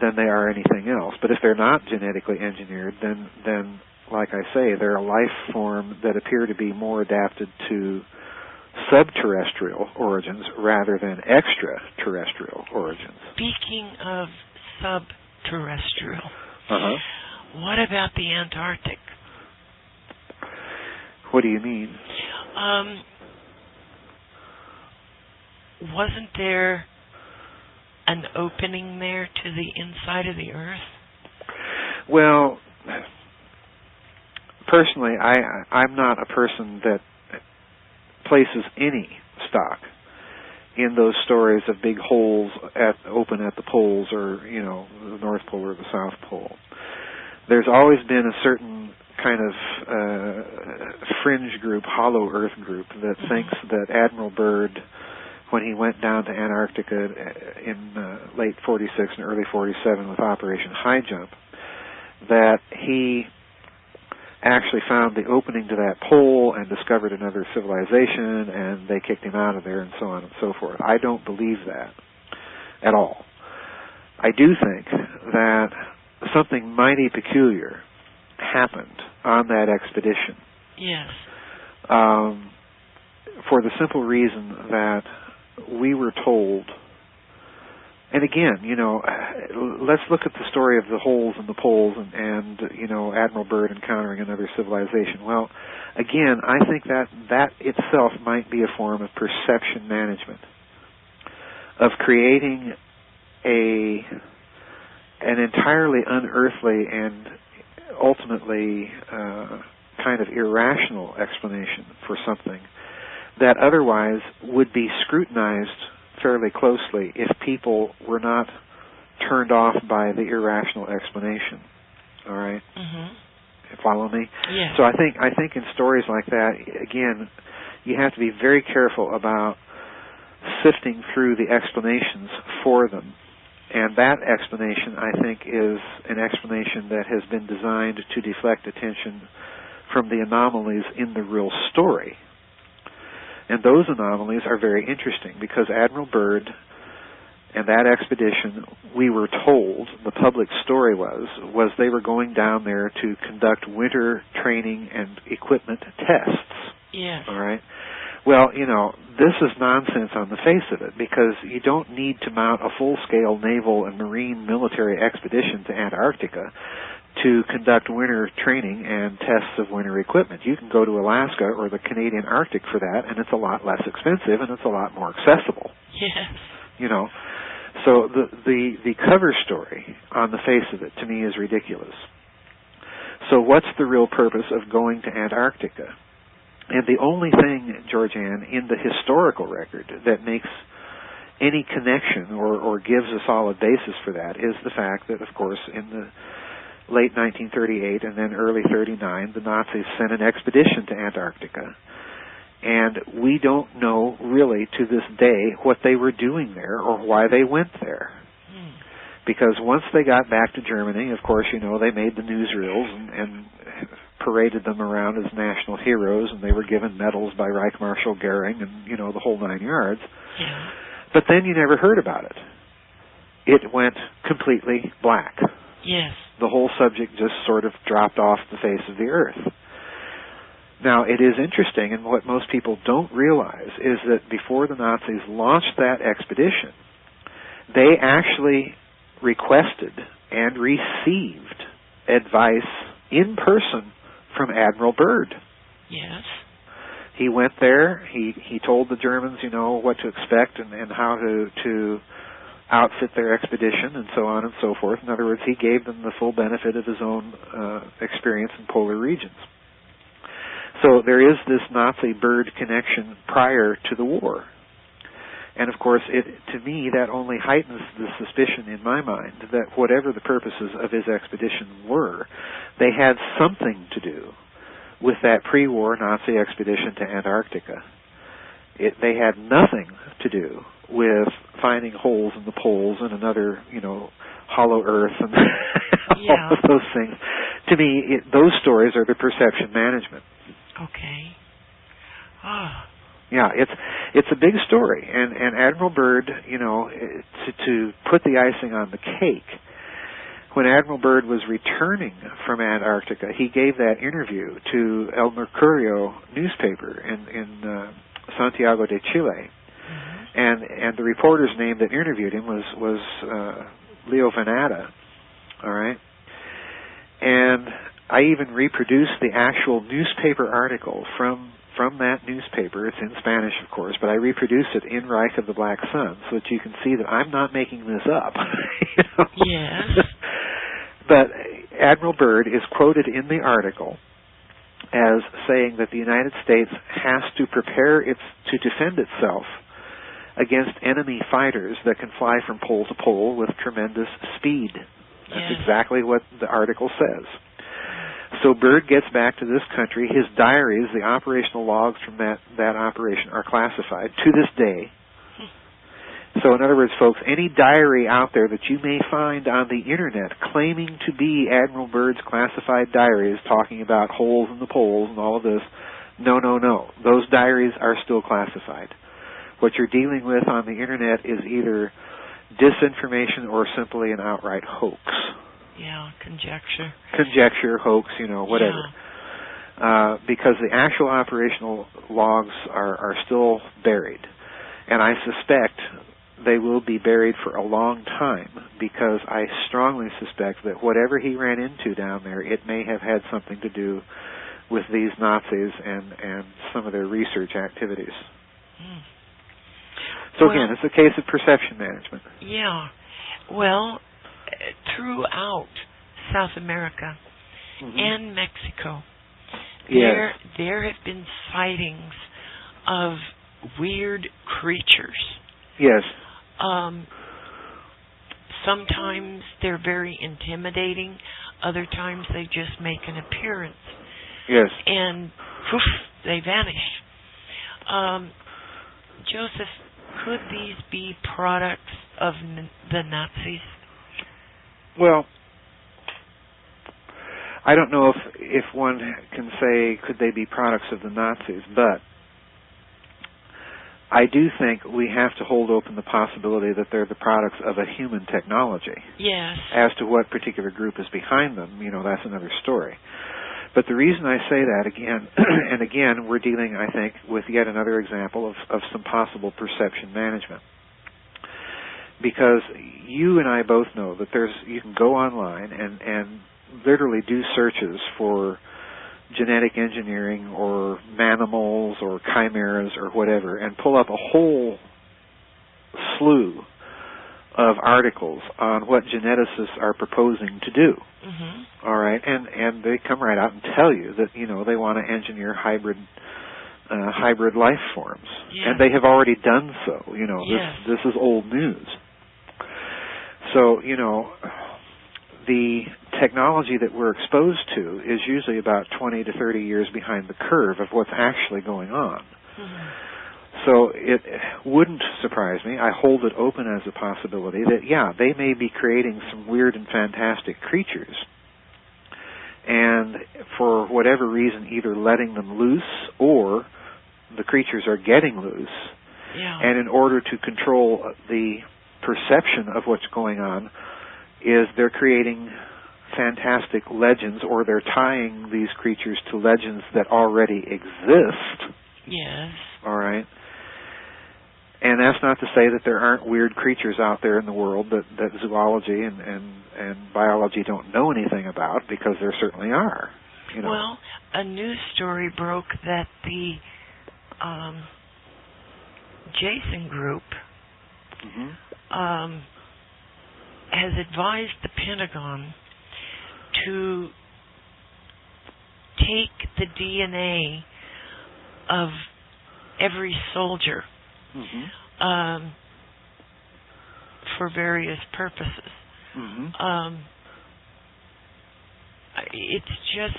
Speaker 3: than they are anything else. But if they're not genetically engineered, then like I say, they're a life form that appear to be more adapted to subterrestrial origins rather than extraterrestrial origins.
Speaker 2: Speaking of subterrestrial, what about the Antarctic?
Speaker 3: What do you mean?
Speaker 2: Wasn't there an opening there to the inside of the Earth?
Speaker 3: Well, personally, I'm not a person that places any stock in those stories of big holes open at the poles, or the North Pole or the South Pole. There's always been a certain kind of fringe group, hollow Earth group, that thinks that Admiral Byrd, when he went down to Antarctica in late 46 and early 47 with Operation High Jump, that he actually found the opening to that pole and discovered another civilization, and they kicked him out of there, and so on and so forth. I don't believe that at all. I do think that something mighty peculiar happened on that expedition.
Speaker 2: Yes.
Speaker 3: For the simple reason that we were told, and again, let's look at the story of the holes in the poles and Admiral Byrd encountering another civilization. Well, again, I think that itself might be a form of perception management, of creating an entirely unearthly and ultimately kind of irrational explanation for something that otherwise would be scrutinized fairly closely if people were not turned off by the irrational explanation. All right?
Speaker 2: Mm-hmm.
Speaker 3: Follow me?
Speaker 2: Yeah.
Speaker 3: So I think in stories like that, again, you have to be very careful about sifting through the explanations for them. And that explanation, I think, is an explanation that has been designed to deflect attention from the anomalies in the real story. And those anomalies are very interesting because Admiral Byrd and that expedition, we were told, the public story was they were going down there to conduct winter training and equipment tests.
Speaker 2: Yes.
Speaker 3: All right? Well, this is nonsense on the face of it, because you don't need to mount a full-scale naval and marine military expedition to Antarctica to conduct winter training and tests of winter equipment. You can go to Alaska or the Canadian Arctic for that, and it's a lot less expensive and it's a lot more accessible.
Speaker 2: Yes.
Speaker 3: So the cover story on the face of it, to me, is ridiculous. So what's the real purpose of going to Antarctica? And the only thing, GeorgeAnn, in the historical record that makes any connection or gives a solid basis for that is the fact that, of course, in the late 1938 and then early 39, the Nazis sent an expedition to Antarctica. And we don't know really to this day what they were doing there or why they went there. Because once they got back to Germany, of course, they made the newsreels and paraded them around as national heroes, and they were given medals by Reich Marshal Goering and, the whole 9 yards.
Speaker 2: Yeah.
Speaker 3: But then you never heard about it. It went completely black.
Speaker 2: Yes.
Speaker 3: The whole subject just sort of dropped off the face of the earth. Now, it is interesting, and what most people don't realize is that before the Nazis launched that expedition, they actually requested and received advice in person from Admiral Byrd.
Speaker 2: Yes.
Speaker 3: He went there. He told the Germans, what to expect and how to outfit their expedition and so on and so forth. In other words, he gave them the full benefit of his own experience in polar regions. So there is this Nazi-Byrd connection prior to the war. And of course, to me, that only heightens the suspicion in my mind that whatever the purposes of his expedition were, they had something to do with that pre-war Nazi expedition to Antarctica. They had nothing to do with finding holes in the poles and another, hollow earth and all of those things. To me, those stories are the perception management.
Speaker 2: Okay. Ah.
Speaker 3: Yeah, it's a big story, and Admiral Byrd, to put the icing on the cake, when Admiral Byrd was returning from Antarctica, he gave that interview to El Mercurio newspaper in Santiago de Chile, and the reporter's name that interviewed him was Leo Venata, all right, and I even reproduced the actual newspaper article from that newspaper. It's in Spanish, of course, but I reproduce it in Reich of the Black Sun so that you can see that I'm not making this up.
Speaker 2: Yes.
Speaker 3: But Admiral Byrd is quoted in the article as saying that the United States has to prepare to defend itself against enemy fighters that can fly from pole to pole with tremendous speed. That's exactly what the article says. So Byrd gets back to this country. His diaries, the operational logs from that operation, are classified to this day. So in other words, folks, any diary out there that you may find on the Internet claiming to be Admiral Byrd's classified diaries talking about holes in the poles and all of this, no. Those diaries are still classified. What you're dealing with on the Internet is either disinformation or simply an outright hoax.
Speaker 2: Yeah, conjecture.
Speaker 3: Conjecture, hoax, whatever.
Speaker 2: Yeah.
Speaker 3: Because the actual operational logs are still buried. And I suspect they will be buried for a long time, because I strongly suspect that whatever he ran into down there, it may have had something to do with these Nazis and some of their research activities. So again, it's a case of perception management.
Speaker 2: Yeah. Well, throughout South America and Mexico, there have been sightings of weird creatures.
Speaker 3: Yes.
Speaker 2: Sometimes they're very intimidating. Other times they just make an appearance.
Speaker 3: Yes.
Speaker 2: And poof, they vanish. Joseph, could these be products of the Nazis?
Speaker 3: Well, I don't know if one can say could they be products of the Nazis, but I do think we have to hold open the possibility that they're the products of a human technology.
Speaker 2: Yes.
Speaker 3: As to what particular group is behind them, that's another story. But the reason I say that, again, and again, we're dealing, I think, with yet another example of some possible perception management. Because you and I both know that you can go online and literally do searches for genetic engineering or manimals or chimeras or whatever, and pull up a whole slew of articles on what geneticists are proposing to do. All right, and they come right out and tell you that they want to engineer hybrid life forms, and they have already done so. This is old news. So the technology that we're exposed to is usually about 20 to 30 years behind the curve of what's actually going on. So it wouldn't surprise me. I hold it open as a possibility that, they may be creating some weird and fantastic creatures, and for whatever reason, either letting them loose or the creatures are getting loose. And in order to control the perception of what's going on, is they're creating fantastic legends, or they're tying these creatures to legends that already exist.
Speaker 2: Yes.
Speaker 3: All right. And that's not to say that there aren't weird creatures out there in the world that zoology and biology don't know anything about, because there certainly are.
Speaker 2: Well, a news story broke that the Jason Group has advised the Pentagon to take the DNA of every soldier for various purposes. It's just,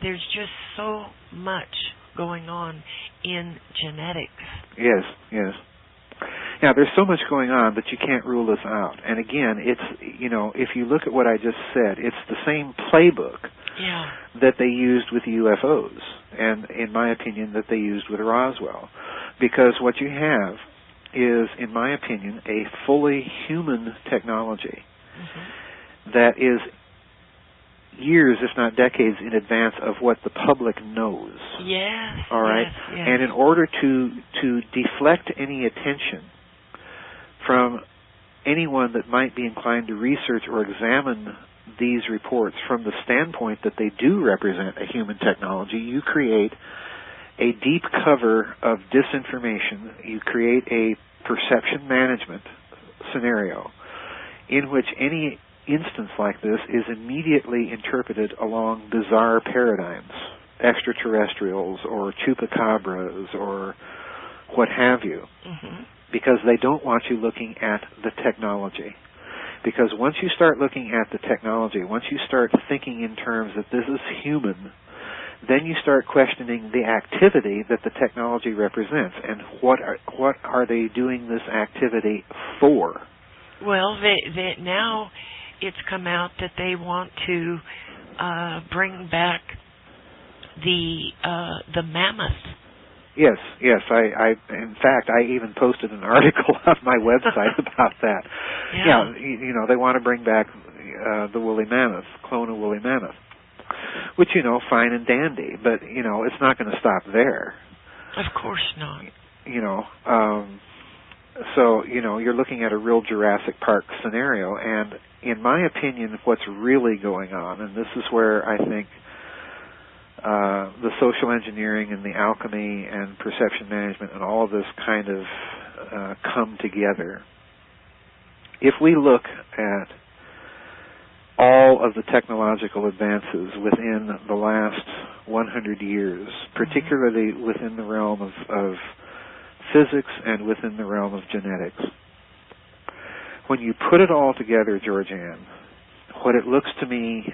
Speaker 2: there's just so much going on in genetics.
Speaker 3: Yes. Now, there's so much going on that you can't rule this out. And again, it's, if you look at what I just said, it's the same playbook that they used with UFOs, and in my opinion, that they used with Roswell. Because what you have is, in my opinion, a fully human technology that is years, if not decades, in advance of what the public knows.
Speaker 2: Yes.
Speaker 3: All right?
Speaker 2: Yes.
Speaker 3: And in order to deflect any attention from anyone that might be inclined to research or examine these reports from the standpoint that they do represent a human technology, you create a deep cover of disinformation. You create a perception management scenario in which any instance like this is immediately interpreted along bizarre paradigms, extraterrestrials or chupacabras or what have you, because they don't want you looking at the technology. Because once you start looking at the technology, once you start thinking in terms that this is human, then you start questioning the activity that the technology represents and what are they doing this activity for?
Speaker 2: Well, they now it's come out that they want to bring back the mammoth.
Speaker 3: Yes. I in fact, I even posted an article on my website about that.
Speaker 2: Yeah.
Speaker 3: They want to bring back the woolly mammoth, clone a woolly mammoth, which fine and dandy, but it's not going to stop there.
Speaker 2: Of course not.
Speaker 3: So you're looking at a real Jurassic Park scenario, and in my opinion, what's really going on, and this is where I think the social engineering and the alchemy and perception management and all of this kind of come together. If we look at all of the technological advances within the last 100 years, particularly within the realm of physics and within the realm of genetics, when you put it all together, GeorgeAnn, what it looks to me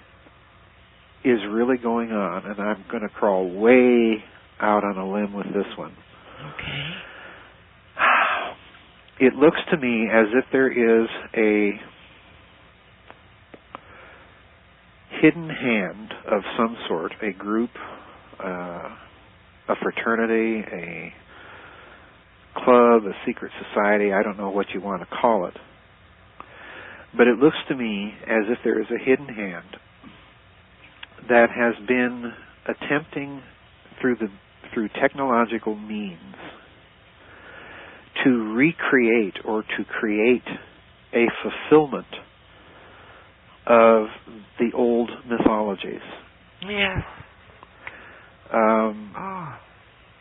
Speaker 3: is really going on, and I'm going to crawl way out on a limb with this one.
Speaker 2: Okay.
Speaker 3: It looks to me as if there is a hidden hand of some sort, a group, a fraternity, a club, a secret society, I don't know what you want to call it. But it looks to me as if there is a hidden hand that has been attempting through technological means to recreate or to create a fulfillment of the old mythologies.
Speaker 2: Yeah.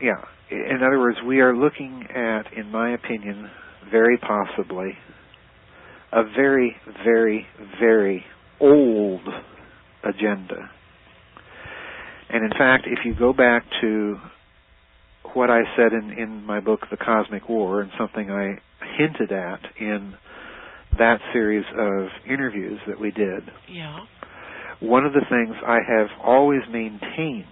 Speaker 3: Yeah. In other words, we are looking at, in my opinion, very possibly a very, very, very old agenda. And in fact, if you go back to what I said in my book, The Cosmic War, and something I hinted at in that series of interviews that we did, one of the things I have always maintained,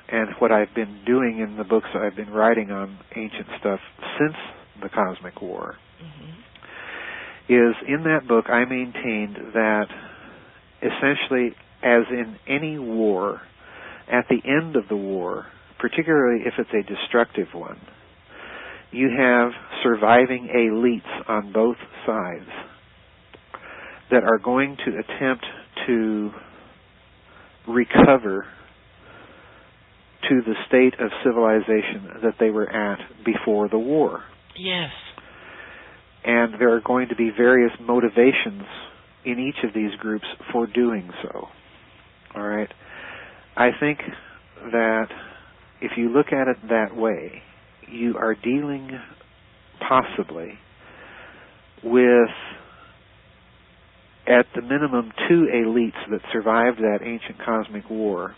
Speaker 3: and what I've been doing in the books I've been writing on ancient stuff since The Cosmic War, is in that book I maintained that essentially, as in any war, at the end of the war, particularly if it's a destructive one, you have surviving elites on both sides that are going to attempt to recover to the state of civilization that they were at before the war.
Speaker 2: Yes.
Speaker 3: And there are going to be various motivations in each of these groups for doing so. All right? I think that if you look at it that way, you are dealing possibly with, at the minimum, two elites that survived that ancient cosmic war.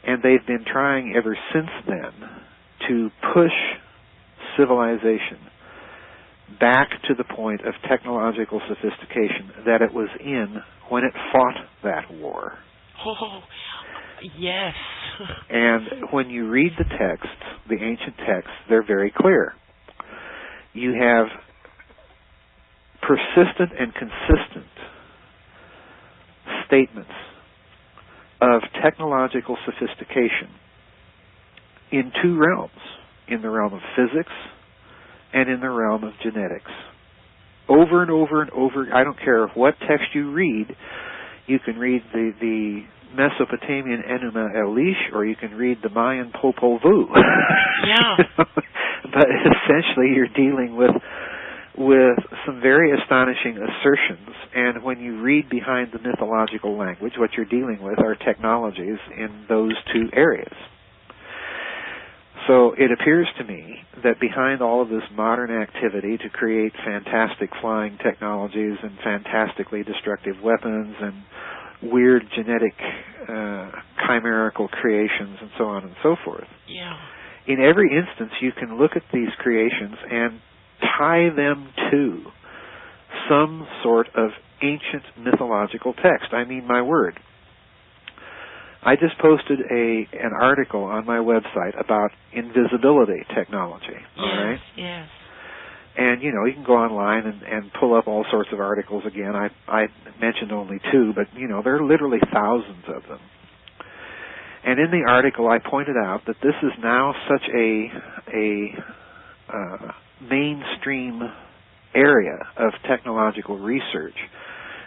Speaker 3: And they've been trying ever since then to push civilization back to the point of technological sophistication that it was in when it fought that war.
Speaker 2: Oh, yes.
Speaker 3: And when you read the texts, the ancient texts, they're very clear. You have persistent and consistent statements of technological sophistication in two realms, in the realm of physics and in the realm of genetics. Over and over and over, I don't care what text you read, you can read the Mesopotamian Enuma Elish, or you can read the Mayan Popol Vuh.
Speaker 2: Yeah.
Speaker 3: But essentially you're dealing with some very astonishing assertions, and when you read behind the mythological language, what you're dealing with are technologies in those two areas. So it appears to me that behind all of this modern activity to create fantastic flying technologies and fantastically destructive weapons and weird genetic chimerical creations and so on and so forth, in every instance you can look at these creations and tie them to some sort of ancient mythological text. I mean, my word. I just posted an article on my website about invisibility technology. All right?
Speaker 2: Yes.
Speaker 3: And, you know, you can go online and pull up all sorts of articles again. I mentioned only 2, but, you know, there are literally thousands of them. And in the article, I pointed out that this is now such a mainstream area of technological research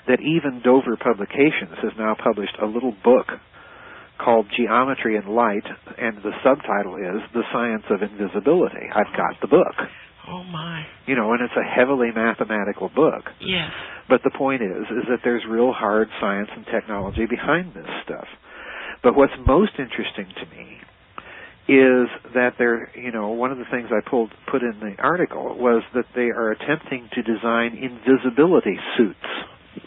Speaker 3: that even Dover Publications has now published a little book called Geometry and Light, and the subtitle is The Science of Invisibility. I've got the book.
Speaker 2: Oh, my.
Speaker 3: You know, and it's a heavily mathematical book.
Speaker 2: Yes.
Speaker 3: But the point is that there's real hard science and technology behind this stuff. But what's most interesting to me is that one of the things I put in the article was that they are attempting to design invisibility suits.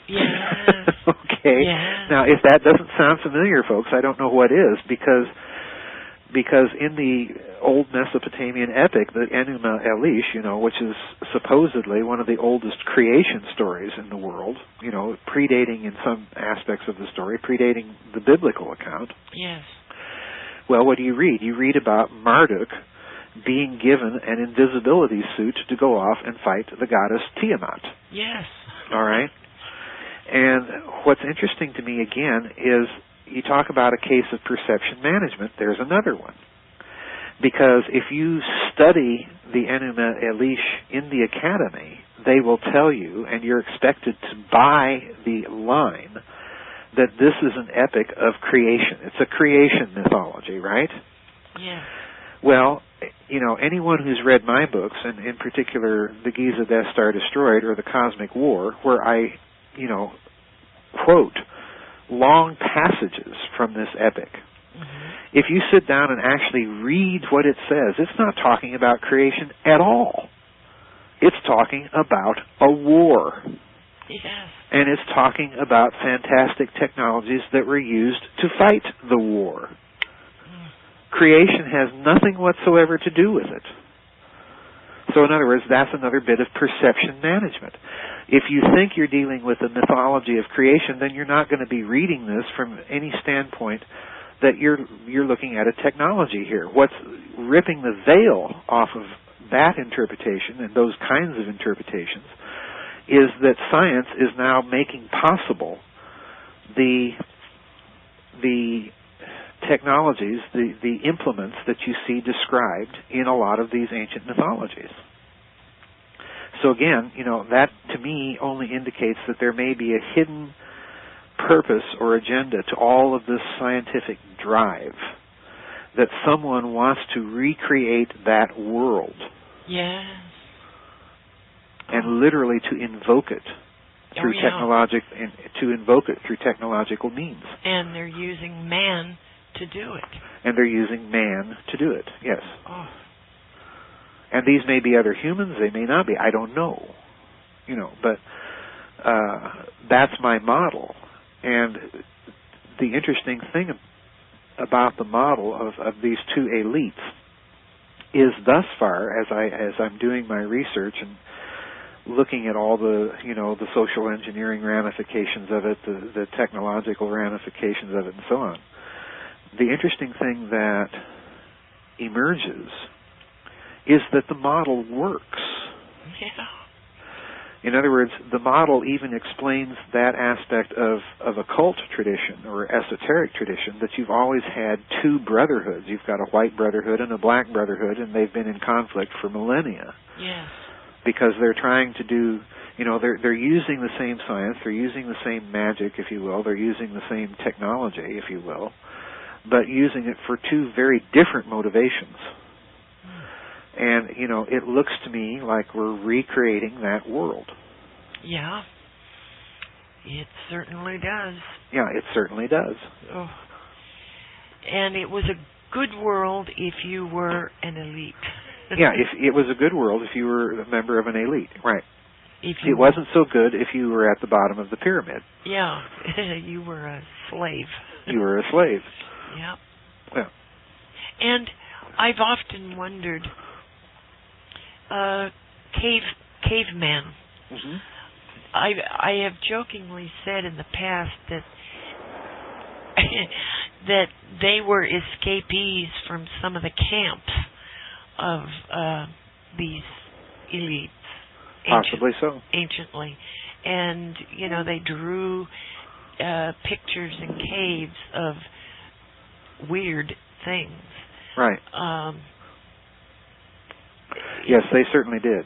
Speaker 2: Yes.
Speaker 3: Okay.
Speaker 2: Yes.
Speaker 3: Now, if that doesn't sound familiar, folks, I don't know what is, because in the old Mesopotamian epic, the Enuma Elish, which is supposedly one of the oldest creation stories in the world, predating in some aspects of the story, predating the biblical account.
Speaker 2: Yes.
Speaker 3: Well, what do you read? You read about Marduk being given an invisibility suit to go off and fight the goddess Tiamat.
Speaker 2: Yes.
Speaker 3: All right? And what's interesting to me, again, is you talk about a case of perception management. There's another one. Because if you study the Enuma Elish in the academy, they will tell you, and you're expected to buy the line, that this is an epic of creation. It's a creation mythology, right?
Speaker 2: Yeah.
Speaker 3: Well, anyone who's read my books, and in particular the Giza Death Star Destroyed or the Cosmic War, where I, quote long passages from this epic.
Speaker 2: Mm-hmm.
Speaker 3: If you sit down and actually read what it says, it's not talking about creation at all. It's talking about a war.
Speaker 2: Yes.
Speaker 3: And it's talking about fantastic technologies that were used to fight the war. Creation has nothing whatsoever to do with it. So in other words, that's another bit of perception management. If you think you're dealing with the mythology of creation, then you're not going to be reading this from any standpoint that you're looking at a technology here. What's ripping the veil off of that interpretation and those kinds of interpretations is that science is now making possible the technologies, the implements that you see described in a lot of these ancient mythologies. So again, that to me only indicates that there may be a hidden purpose or agenda to all of this scientific drive, that someone wants to recreate that world.
Speaker 2: Yes.
Speaker 3: And literally to invoke it through technological means.
Speaker 2: And they're using man to do it.
Speaker 3: And they're using man to do it, yes.
Speaker 2: Oh.
Speaker 3: And these may be other humans, they may not be, I don't know. But that's my model. And the interesting thing about the model of these two elites is thus far, as I'm doing my research and looking at all the the social engineering ramifications of it, the technological ramifications of it, and so on. The interesting thing that emerges is that the model works.
Speaker 2: Yeah.
Speaker 3: In other words, the model even explains that aspect of occult tradition or esoteric tradition, that you've always had two brotherhoods. You've got a white brotherhood and a black brotherhood, and they've been in conflict for millennia.
Speaker 2: Yes.
Speaker 3: Because they're trying to do, they're using the same science, they're using the same magic, if you will, they're using the same technology, if you will, but using it for two very different motivations. And, it looks to me like we're recreating that world.
Speaker 2: Yeah. It certainly does.
Speaker 3: Yeah, it certainly does.
Speaker 2: Oh. And it was a good world if you were an elite.
Speaker 3: Yeah, if it was a good world if you were a member of an elite, right.
Speaker 2: It
Speaker 3: wasn't so good if you were at the bottom of the pyramid.
Speaker 2: Yeah, you were a slave.
Speaker 3: You were a slave.
Speaker 2: Yeah.
Speaker 3: Yeah.
Speaker 2: And I've often wondered, caveman.
Speaker 3: Mm-hmm.
Speaker 2: I have jokingly said in the past that that they were escapees from some of the camps of these elites.
Speaker 3: Possibly so.
Speaker 2: Anciently. And, they drew pictures in caves of weird things.
Speaker 3: Right. Yes, they certainly did.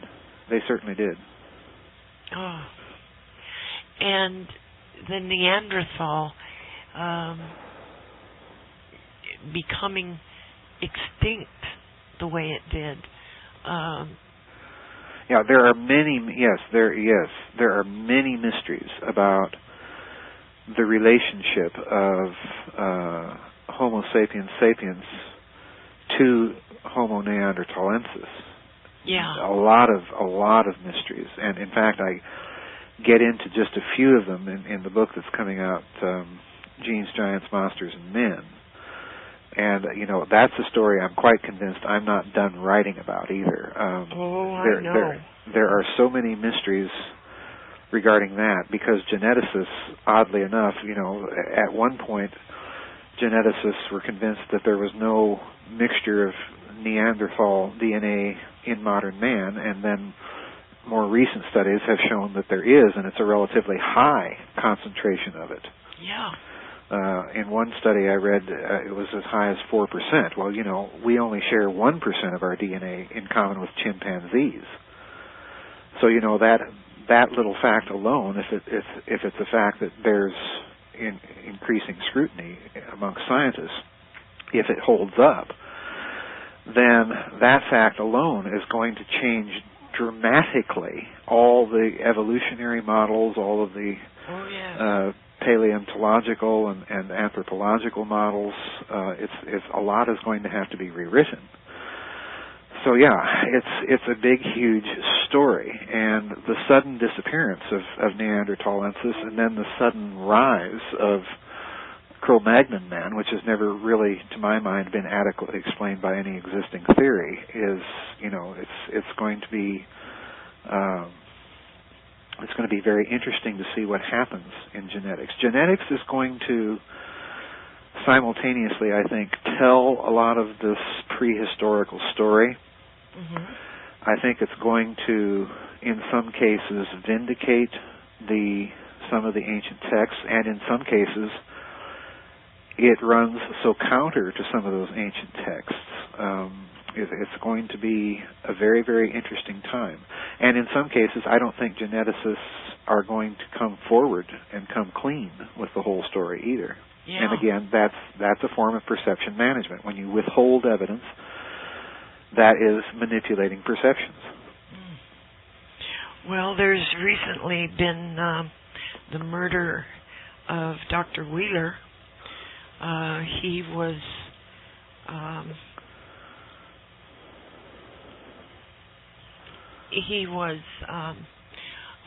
Speaker 3: They certainly did.
Speaker 2: Oh. And the Neanderthal becoming extinct the way it did.
Speaker 3: Yeah, there are many. There are many mysteries about the relationship of Homo sapiens sapiens to Homo neanderthalensis.
Speaker 2: Yeah.
Speaker 3: A lot of mysteries, and in fact, I get into just a few of them in the book that's coming out, Genes, Giants, Monsters, and Men. And, that's a story I'm quite convinced I'm not done writing about either.
Speaker 2: I know.
Speaker 3: There are so many mysteries regarding that, because geneticists, oddly enough, at one point, geneticists were convinced that there was no mixture of Neanderthal DNA in modern man, and then more recent studies have shown that there is, and it's a relatively high concentration of it.
Speaker 2: Yeah.
Speaker 3: In one study I read, it was as high as 4%. Well, we only share 1% of our DNA in common with chimpanzees. So, that little fact alone, if it's a fact that bears increasing scrutiny amongst scientists, if it holds up, then that fact alone is going to change dramatically all the evolutionary models, all of the paleontological and anthropological models. It's a lot is going to have to be rewritten. So yeah, it's a big, huge story, and the sudden disappearance of Neanderthalensis, and then the sudden rise of Cro-Magnon man, which has never really, to my mind, been adequately explained by any existing theory, is it's going to be very interesting to see what happens in genetics. Genetics is going to simultaneously, I think, tell a lot of this prehistorical story.
Speaker 2: Mm-hmm.
Speaker 3: I think it's going to, in some cases, vindicate some of the ancient texts, and in some cases, it runs so counter to some of those ancient texts. It's going to be a very, very interesting time. And in some cases, I don't think geneticists are going to come forward and come clean with the whole story either.
Speaker 2: Yeah.
Speaker 3: And again, that's a form of perception management. When you withhold evidence, that is manipulating perceptions.
Speaker 2: Well, there's recently been the murder of Dr. Wheeler. He was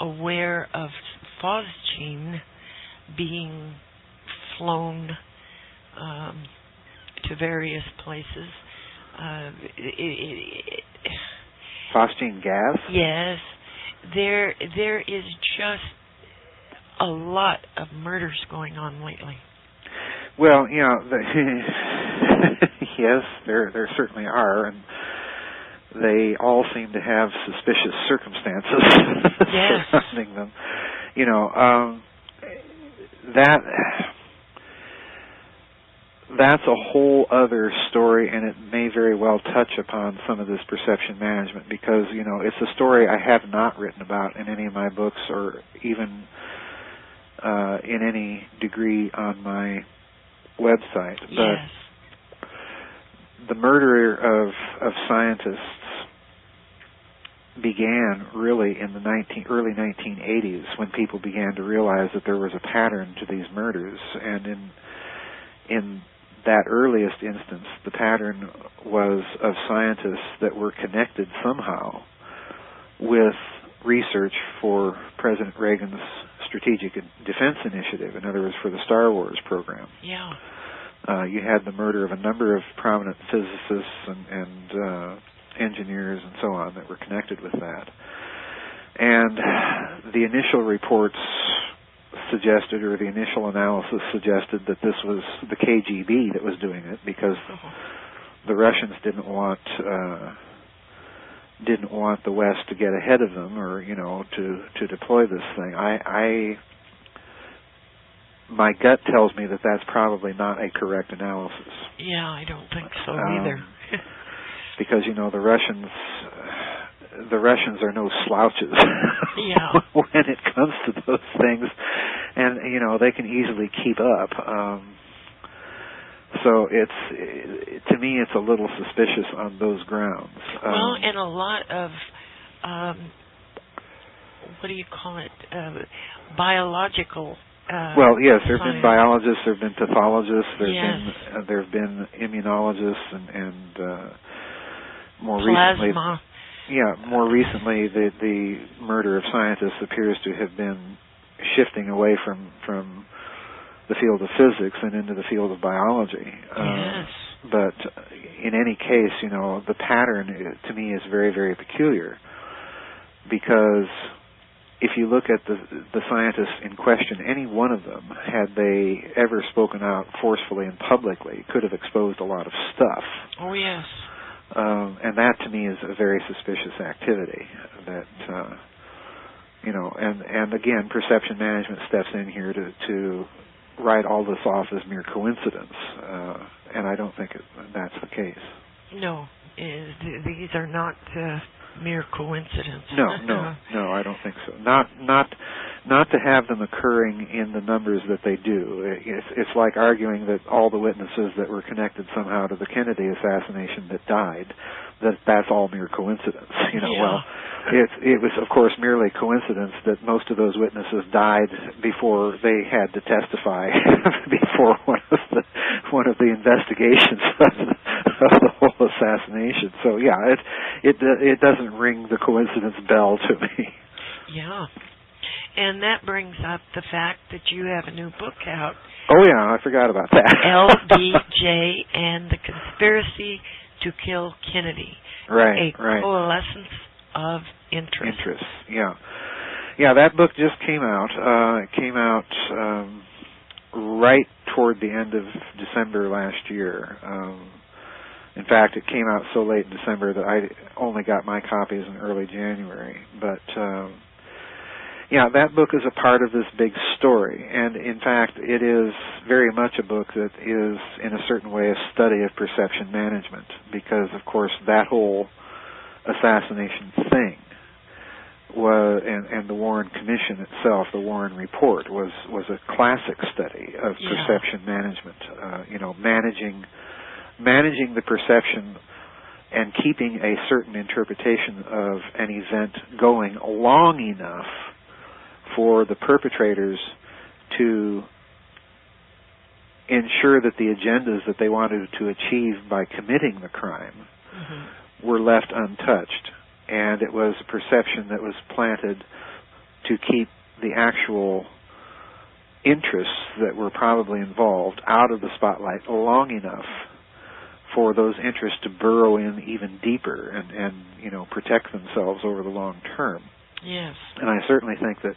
Speaker 2: aware of phosgene being flown to various places.
Speaker 3: Phosgene gas?
Speaker 2: Yes. There is just a lot of murders going on lately.
Speaker 3: Well, yes, there certainly are, and they all seem to have suspicious circumstances surrounding them. That's a whole other story, and it may very well touch upon some of this perception management, because, it's a story I have not written about in any of my books, or even in any degree on my website. But the murder of scientists began really in the early 1980s, when people began to realize that there was a pattern to these murders, and in that earliest instance, the pattern was of scientists that were connected somehow with research for President Reagan's Strategic Defense Initiative, in other words, for the Star Wars program.
Speaker 2: Yeah.
Speaker 3: You had the murder of a number of prominent physicists and engineers and so on that were connected with that. And the initial reports suggested, or the initial analysis suggested, that this was the KGB that was doing it, because the Russians didn't want the West to get ahead of them, or to deploy this thing. My gut tells me that that's probably not a correct analysis.
Speaker 2: Yeah, I don't think so either.
Speaker 3: Because the Russians are no slouches
Speaker 2: yeah.
Speaker 3: when it comes to those things, and they can easily keep up. So to me, it's a little suspicious on those grounds.
Speaker 2: Well, and a lot of what do you call it? Biological.
Speaker 3: Well, yes, there have
Speaker 2: science.
Speaker 3: been biologists, there have been pathologists, there have been immunologists, and more
Speaker 2: Plasma.
Speaker 3: more recently, the murder of scientists appears to have been shifting away from the field of physics and into the field of biology.
Speaker 2: Yes.
Speaker 3: But in any case, the pattern to me is very, very peculiar, because if you look at the scientists in question, any one of them, had they ever spoken out forcefully and publicly, could have exposed a lot of stuff.
Speaker 2: Oh, yes.
Speaker 3: And that to me is a very suspicious activity. That and again, perception management steps in here to write all this off as mere coincidence, and I don't think that's the case.
Speaker 2: No, these are not mere coincidence.
Speaker 3: No, I don't think so. Not to have them occurring in the numbers that they do. It's like arguing that all the witnesses that were connected somehow to the Kennedy assassination that died, that's all mere coincidence. Well, it was of course merely coincidence that most of those witnesses died before they had to testify before one of the investigations of the whole assassination. So yeah, it doesn't ring the coincidence bell to me.
Speaker 2: Yeah. And that brings up the fact that you have a new book out.
Speaker 3: Oh yeah, I forgot about that.
Speaker 2: LBJ and the Conspiracy to Kill Kennedy.
Speaker 3: Right.
Speaker 2: A coalescence of interest.
Speaker 3: Yeah, that book just came out. It came out right toward the end of December last year. In fact, it came out so late in December that I only got my copies in early January. But that book is a part of this big story. And in fact, it is very much a book that is, in a certain way, a study of perception management. Because, of course, that whole assassination thing and the Warren Commission itself, the Warren Report, was a classic study of perception management. Managing the perception and keeping a certain interpretation of an event going long enough for the perpetrators to ensure that the agendas that they wanted to achieve by committing the crime were left untouched. And it was a perception that was planted to keep the actual interests that were probably involved out of the spotlight long enough for those interests to burrow in even deeper and protect themselves over the long term.
Speaker 2: Yes. And
Speaker 3: I certainly think that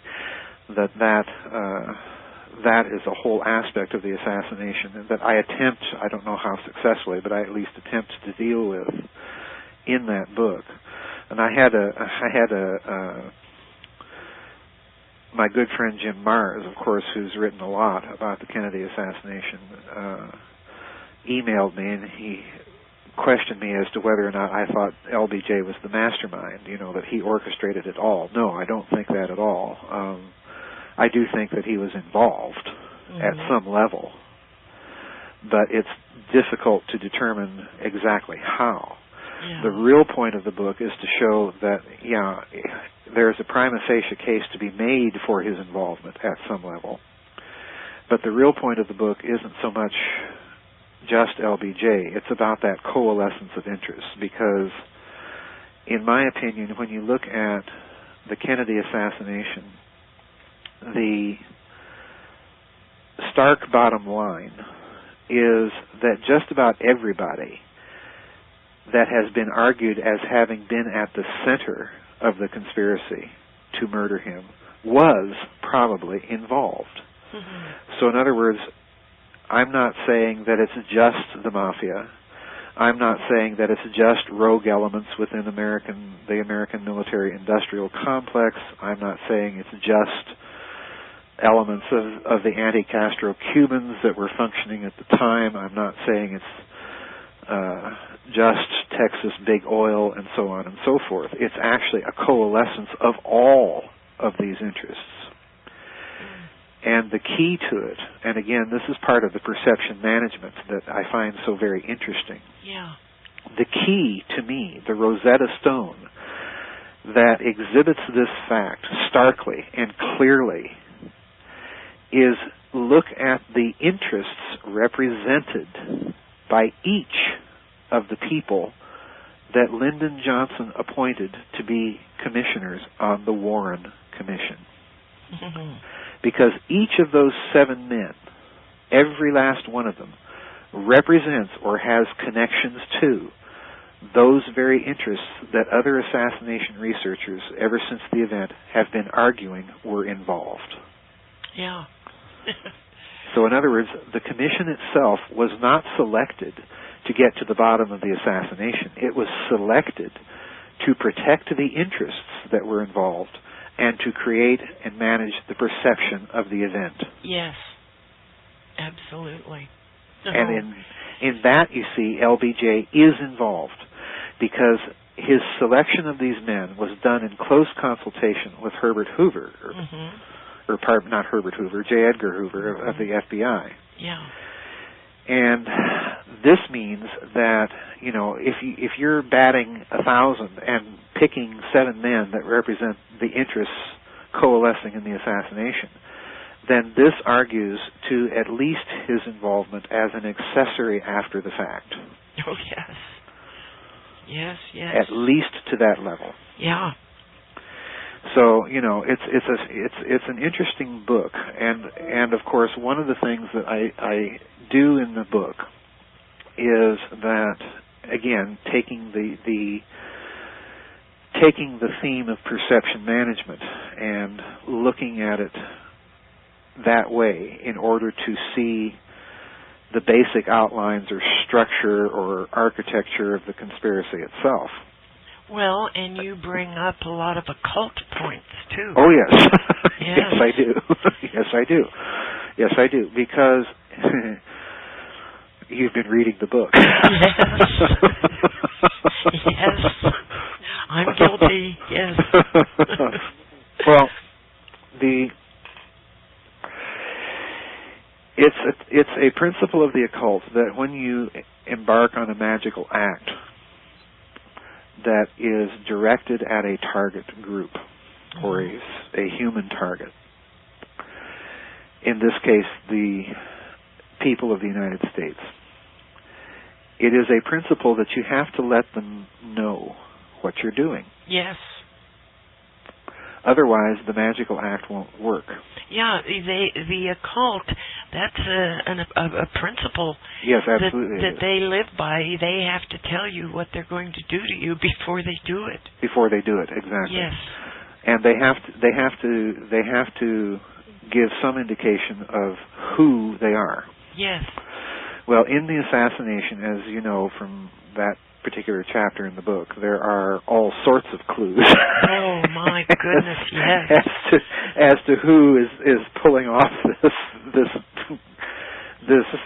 Speaker 3: is a whole aspect of the assassination that I don't know how successfully, but I at least attempt to deal with in that book. And I had my good friend Jim Mars, of course, who's written a lot about the Kennedy assassination, emailed me, and he questioned me as to whether or not I thought LBJ was the mastermind, that he orchestrated it all. No, I don't think that at all. I do think that he was involved at some level, but it's difficult to determine exactly how.
Speaker 2: Yeah.
Speaker 3: The real point of the book is to show that, there's a prima facie case to be made for his involvement at some level. But the real point of the book isn't so much just LBJ. It's about that coalescence of interests, because, in my opinion, when you look at the Kennedy assassination, the stark bottom line is that just about everybody that has been argued as having been at the center of the conspiracy to murder him was probably involved. Mm-hmm. So in other words, I'm not saying that it's just the mafia. I'm not saying that it's just rogue elements within the American military-industrial complex. I'm not saying it's just elements of the anti-Castro Cubans that were functioning at the time. I'm not saying it's just Texas big oil and so on and so forth. It's actually a coalescence of all of these interests. And the key to it, and again, this is part of the perception management that I find so very interesting.
Speaker 2: Yeah.
Speaker 3: The key to me, the Rosetta Stone, that exhibits this fact starkly and clearly is look at the interests represented by each of the people that Lyndon Johnson appointed to be commissioners on the Warren Commission. Mm-hmm. Because each of those 7 men, every last one of them, represents or has connections to those very interests that other assassination researchers, ever since the event, have been arguing were involved.
Speaker 2: Yeah.
Speaker 3: So in other words, the commission itself was not selected to get to the bottom of the assassination. It was selected to protect the interests that were involved and to create and manage the perception of the event.
Speaker 2: Yes, absolutely.
Speaker 3: And in that, you see, LBJ is involved, because his selection of these men was done in close consultation with Herbert Hoover, not Herbert Hoover, J. Edgar Hoover of the FBI.
Speaker 2: Yeah.
Speaker 3: And this means that, you know, if you're batting 1,000 and picking 7 men that represent the interests coalescing in the assassination, then this argues to at least his involvement as an accessory after the fact.
Speaker 2: Oh, yes. Yes, yes.
Speaker 3: At least to that level.
Speaker 2: Yeah.
Speaker 3: So, you know, it's an interesting book, and of course one of the things that I do in the book is that, again, taking the theme of perception management and looking at it that way in order to see the basic outlines or structure or architecture of the conspiracy itself.
Speaker 2: Well, and you bring up a lot of occult points, too.
Speaker 3: Oh, yes.
Speaker 2: Yes.
Speaker 3: Yes, I do. Yes, I do. Yes, I do. Because you've been reading the book.
Speaker 2: Yes. Yes. I'm guilty. Yes.
Speaker 3: Well, it's a principle of the occult that when you embark on a magical act that is directed at a target group or a human target, in this case the people of the United States, it is a principle that you have to let them know what you're doing.
Speaker 2: Yes.
Speaker 3: Otherwise, the magical act won't work.
Speaker 2: Yeah, the occult, that's a principle.
Speaker 3: Yes, absolutely.
Speaker 2: That they live by. They have to tell you what they're going to do to you before they do it. Before they do it, exactly. Yes.
Speaker 3: And they have to give some indication of who they are.
Speaker 2: Yes.
Speaker 3: Well, in the assassination, as you know from that particular chapter in the book, there are all sorts of clues.
Speaker 2: Oh my goodness, yes.
Speaker 3: as to who is pulling off this,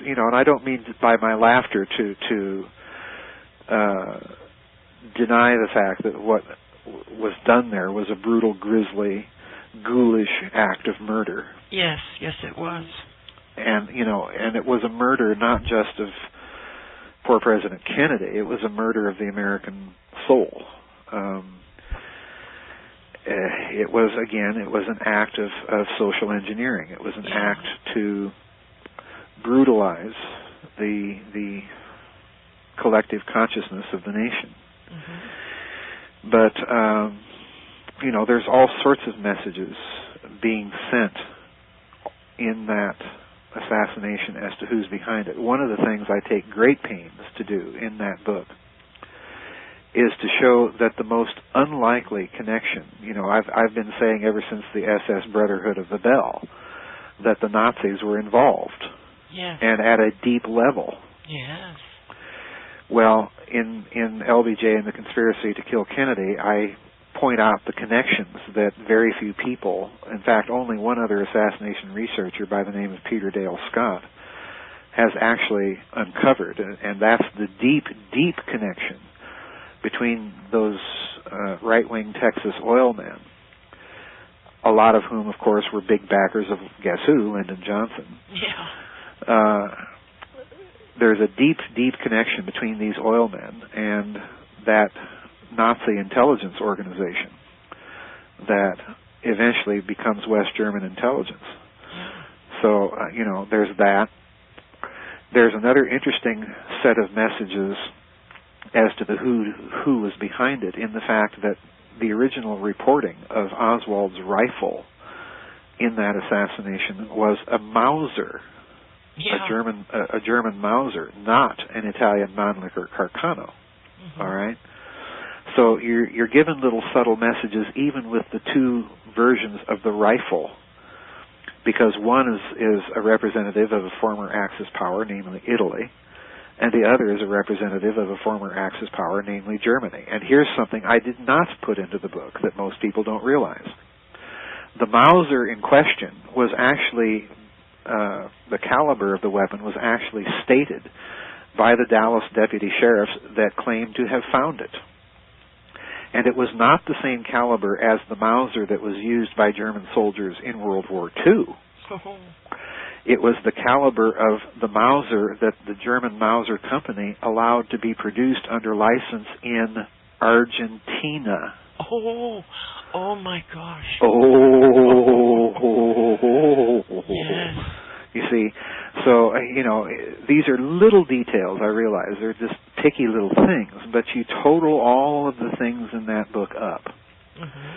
Speaker 3: you know, and I don't mean by my laughter to deny the fact that what was done there was a brutal, grisly, ghoulish act of murder.
Speaker 2: Yes, yes it was.
Speaker 3: And, you know, and it was a murder not just of poor President Kennedy, it was a murder of the American soul. It was an act of social engineering. It was an act to brutalize the collective consciousness of the nation.
Speaker 2: Mm-hmm.
Speaker 3: But there's all sorts of messages being sent in that assassination as to who's behind it. One of the things I take great pains to do in that book is to show that the most unlikely connection, I've been saying ever since the SS Brotherhood of the Bell that the Nazis were involved.
Speaker 2: Yes.
Speaker 3: And at a deep level.
Speaker 2: Yes.
Speaker 3: Well, in LBJ and the Conspiracy to Kill Kennedy, I point out the connections that very few people, in fact only one other assassination researcher by the name of Peter Dale Scott, has actually uncovered, and that's the deep, deep connection between those right-wing Texas oil men, a lot of whom, of course, were big backers of, guess who, Lyndon Johnson.
Speaker 2: Yeah.
Speaker 3: There's a deep, deep connection between these oil men and that Nazi intelligence organization that eventually becomes West German intelligence. So, there's that. There's another interesting set of messages as to the who was behind it, in the fact that the original reporting of Oswald's rifle in that assassination was a Mauser, a German Mauser, not an Italian Mannlicher Carcano. Mm-hmm. All right. So you're given little subtle messages even with the two versions of the rifle, because one is a representative of a former Axis power, namely Italy, and the other is a representative of a former Axis power, namely Germany. And here's something I did not put into the book that most people don't realize. The Mauser in question was actually, the caliber of the weapon was actually stated by the Dallas deputy sheriffs that claimed to have found it. And it was not the same caliber as the Mauser that was used by German soldiers in World War II. It was the caliber of the Mauser that the German Mauser company allowed to be produced under license in Argentina.
Speaker 2: Oh my gosh. Yes.
Speaker 3: You see, so, these are little details, I realize. They're just picky little things, but you total all of the things in that book up. Mm-hmm.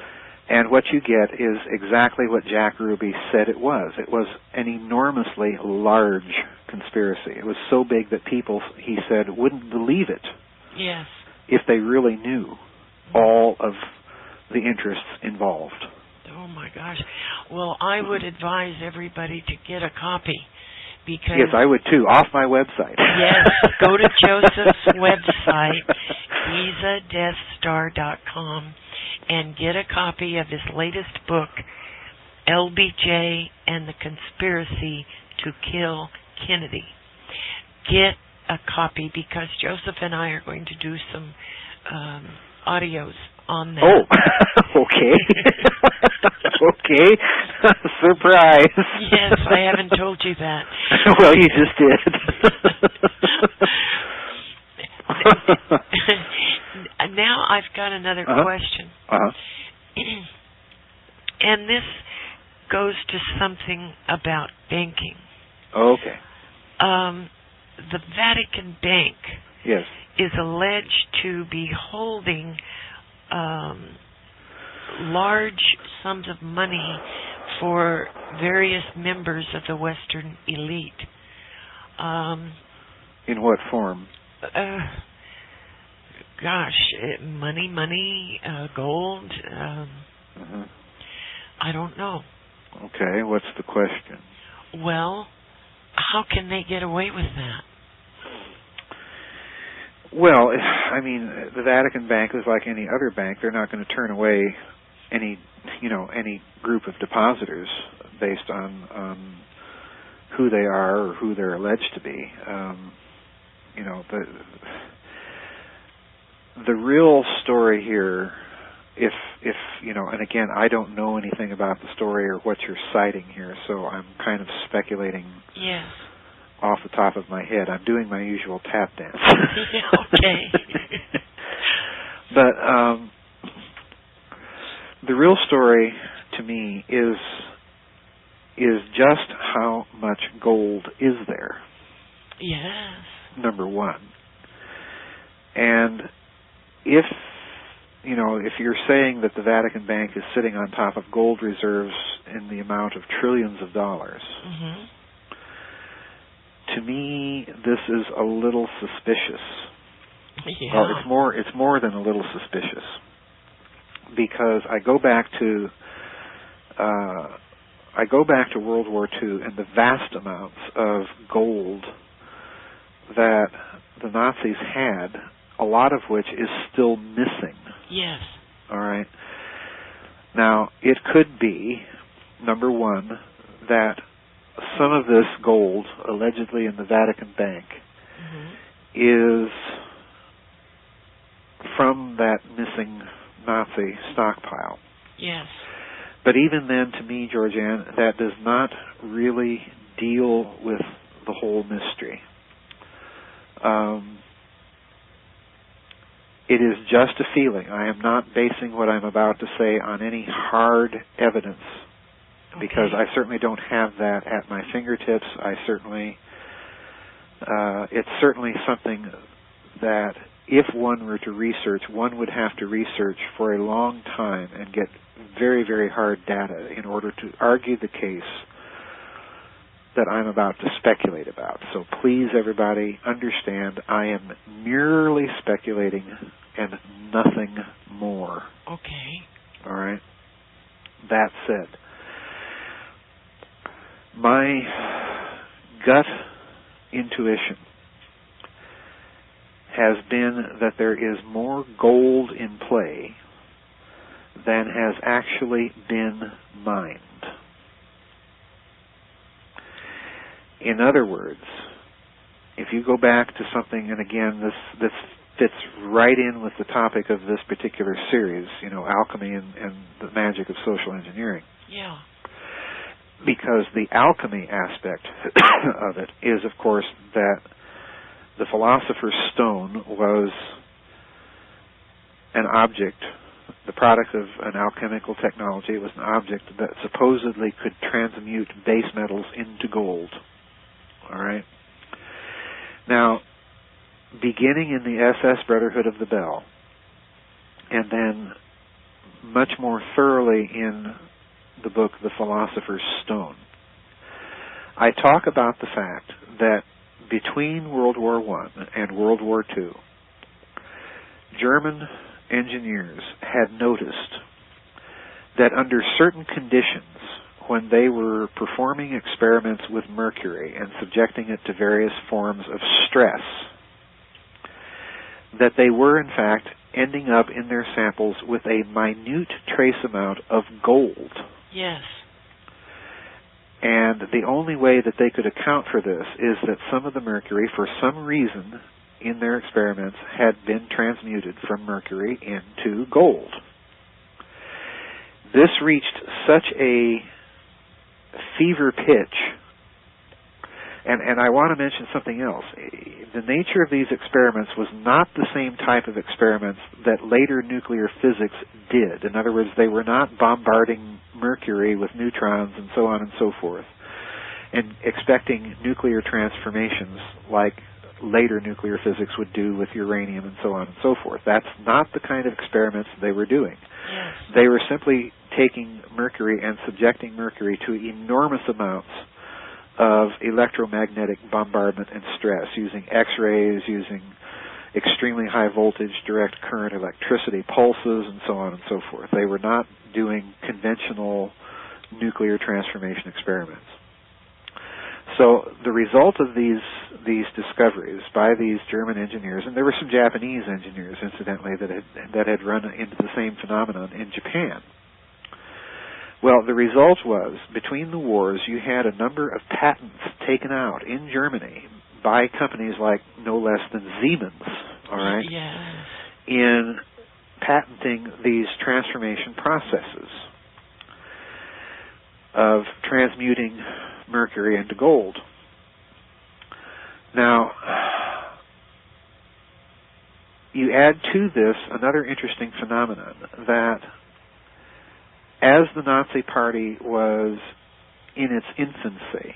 Speaker 3: And what you get is exactly what Jack Ruby said it was. It was an enormously large conspiracy. It was so big that people, he said, wouldn't believe it.
Speaker 2: Yes.
Speaker 3: If they really knew all of the interests involved.
Speaker 2: Oh my gosh. Well, I would advise everybody to get a copy, because...
Speaker 3: Yes, I would too, off my website.
Speaker 2: Yes, go to Joseph's website, GizaDeathStar.com, and get a copy of his latest book, LBJ and the Conspiracy to Kill Kennedy. Get a copy, because Joseph and I are going to do some audios on that.
Speaker 3: Oh, okay. Okay. Surprise.
Speaker 2: Yes, I haven't told you that.
Speaker 3: Well, you just did.
Speaker 2: Now I've got another question. And this goes to something about banking.
Speaker 3: Okay.
Speaker 2: The Vatican Bank,
Speaker 3: yes,
Speaker 2: is alleged to be holding large sums of money for various members of the Western elite.
Speaker 3: In what form?
Speaker 2: Money, gold. I don't know.
Speaker 3: Okay, what's the question?
Speaker 2: Well, how can they get away with that?
Speaker 3: Well, I mean, the Vatican Bank is like any other bank. They're not going to turn away any group of depositors based on who they are or who they're alleged to be. The real story here, if and again, I don't know anything about the story or what you're citing here, so I'm kind of speculating.
Speaker 2: Yes.
Speaker 3: Off the top of my head. I'm doing my usual tap dance.
Speaker 2: Okay.
Speaker 3: But the real story to me is just how much gold is there.
Speaker 2: Yes.
Speaker 3: Number one. And if you're saying that the Vatican Bank is sitting on top of gold reserves in the amount of trillions of dollars, to me, this is a little suspicious.
Speaker 2: Yeah.
Speaker 3: Well, it's more than a little suspicious, because I go back to World War II and the vast amounts of gold that the Nazis had, a lot of which is still missing.
Speaker 2: Yes.
Speaker 3: All right. Now, it could be, number one, that some of this gold, allegedly in the Vatican Bank, is from that missing Nazi stockpile.
Speaker 2: Yes.
Speaker 3: But even then, to me, GeorgeAnn, that does not really deal with the whole mystery. It is just a feeling. I am not basing what I'm about to say on any hard evidence, because I certainly don't have that at my fingertips. It's certainly something that if one were to research, one would have to research for a long time and get very, very hard data in order to argue the case that I'm about to speculate about. So please, everybody, understand I am merely speculating and nothing more.
Speaker 2: Okay.
Speaker 3: All right? That said, my gut intuition has been that there is more gold in play than has actually been mined. In other words, if you go back to something, and again, this fits right in with the topic of this particular series, alchemy and the magic of social engineering.
Speaker 2: Yeah.
Speaker 3: Because the alchemy aspect of it is, of course, that the Philosopher's Stone was an object, the product of an alchemical technology. It was an object that supposedly could transmute base metals into gold. All right? Now, beginning in the SS Brotherhood of the Bell, and then much more thoroughly in the book The Philosopher's Stone, I talk about the fact that between World War I and World War II, German engineers had noticed that under certain conditions, when they were performing experiments with mercury and subjecting it to various forms of stress, that they were, in fact, ending up in their samples with a minute trace amount of gold.
Speaker 2: Yes.
Speaker 3: And the only way that they could account for this is that some of the mercury, for some reason in their experiments, had been transmuted from mercury into gold. This reached such a fever pitch, and I want to mention something else. The nature of these experiments was not the same type of experiments that later nuclear physics did. In other words, they were not bombarding mercury with neutrons and so on and so forth, and expecting nuclear transformations like later nuclear physics would do with uranium and so on and so forth. That's not the kind of experiments they were doing.
Speaker 2: Yes.
Speaker 3: They were simply taking mercury and subjecting mercury to enormous amounts of electromagnetic bombardment and stress, using X-rays, using extremely high voltage direct current electricity pulses, and so on and so forth. They were not doing conventional nuclear transformation experiments. So the result of these discoveries by these German engineers, and there were some Japanese engineers, incidentally, that had run into the same phenomenon in Japan. Well, the result was, between the wars, you had a number of patents taken out in Germany by companies like no less than Siemens, all right,
Speaker 2: Yes.
Speaker 3: in patenting these transformation processes of transmuting mercury into gold. Now, you add to this another interesting phenomenon, that as the Nazi Party was in its infancy,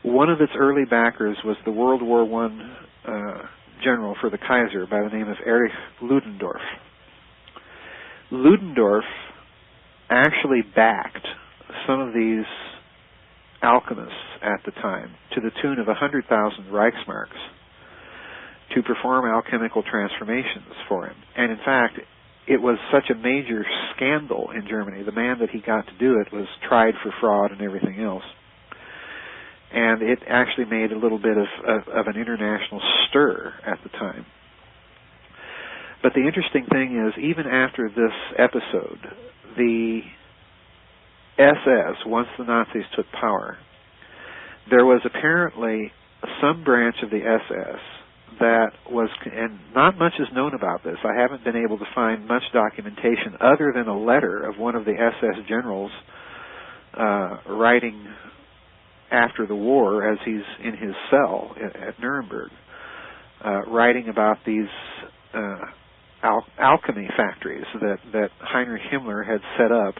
Speaker 3: One of its early backers was the World War I general for the Kaiser by the name of Erich Ludendorff. Ludendorff actually backed some of these alchemists at the time to the tune of 100,000 Reichsmarks to perform alchemical transformations for him. And in fact, it was such a major scandal in Germany. The man that he got to do it was tried for fraud and everything else. And it actually made a little bit of an international stir at the time. But the interesting thing is, even after this episode, the SS, once the Nazis took power, there was apparently some branch of the SS that was, and not much is known about this. I haven't been able to find much documentation other than a letter of one of the SS generals writing after the war as he's in his cell at Nuremberg, writing about these alchemy factories that Heinrich Himmler had set up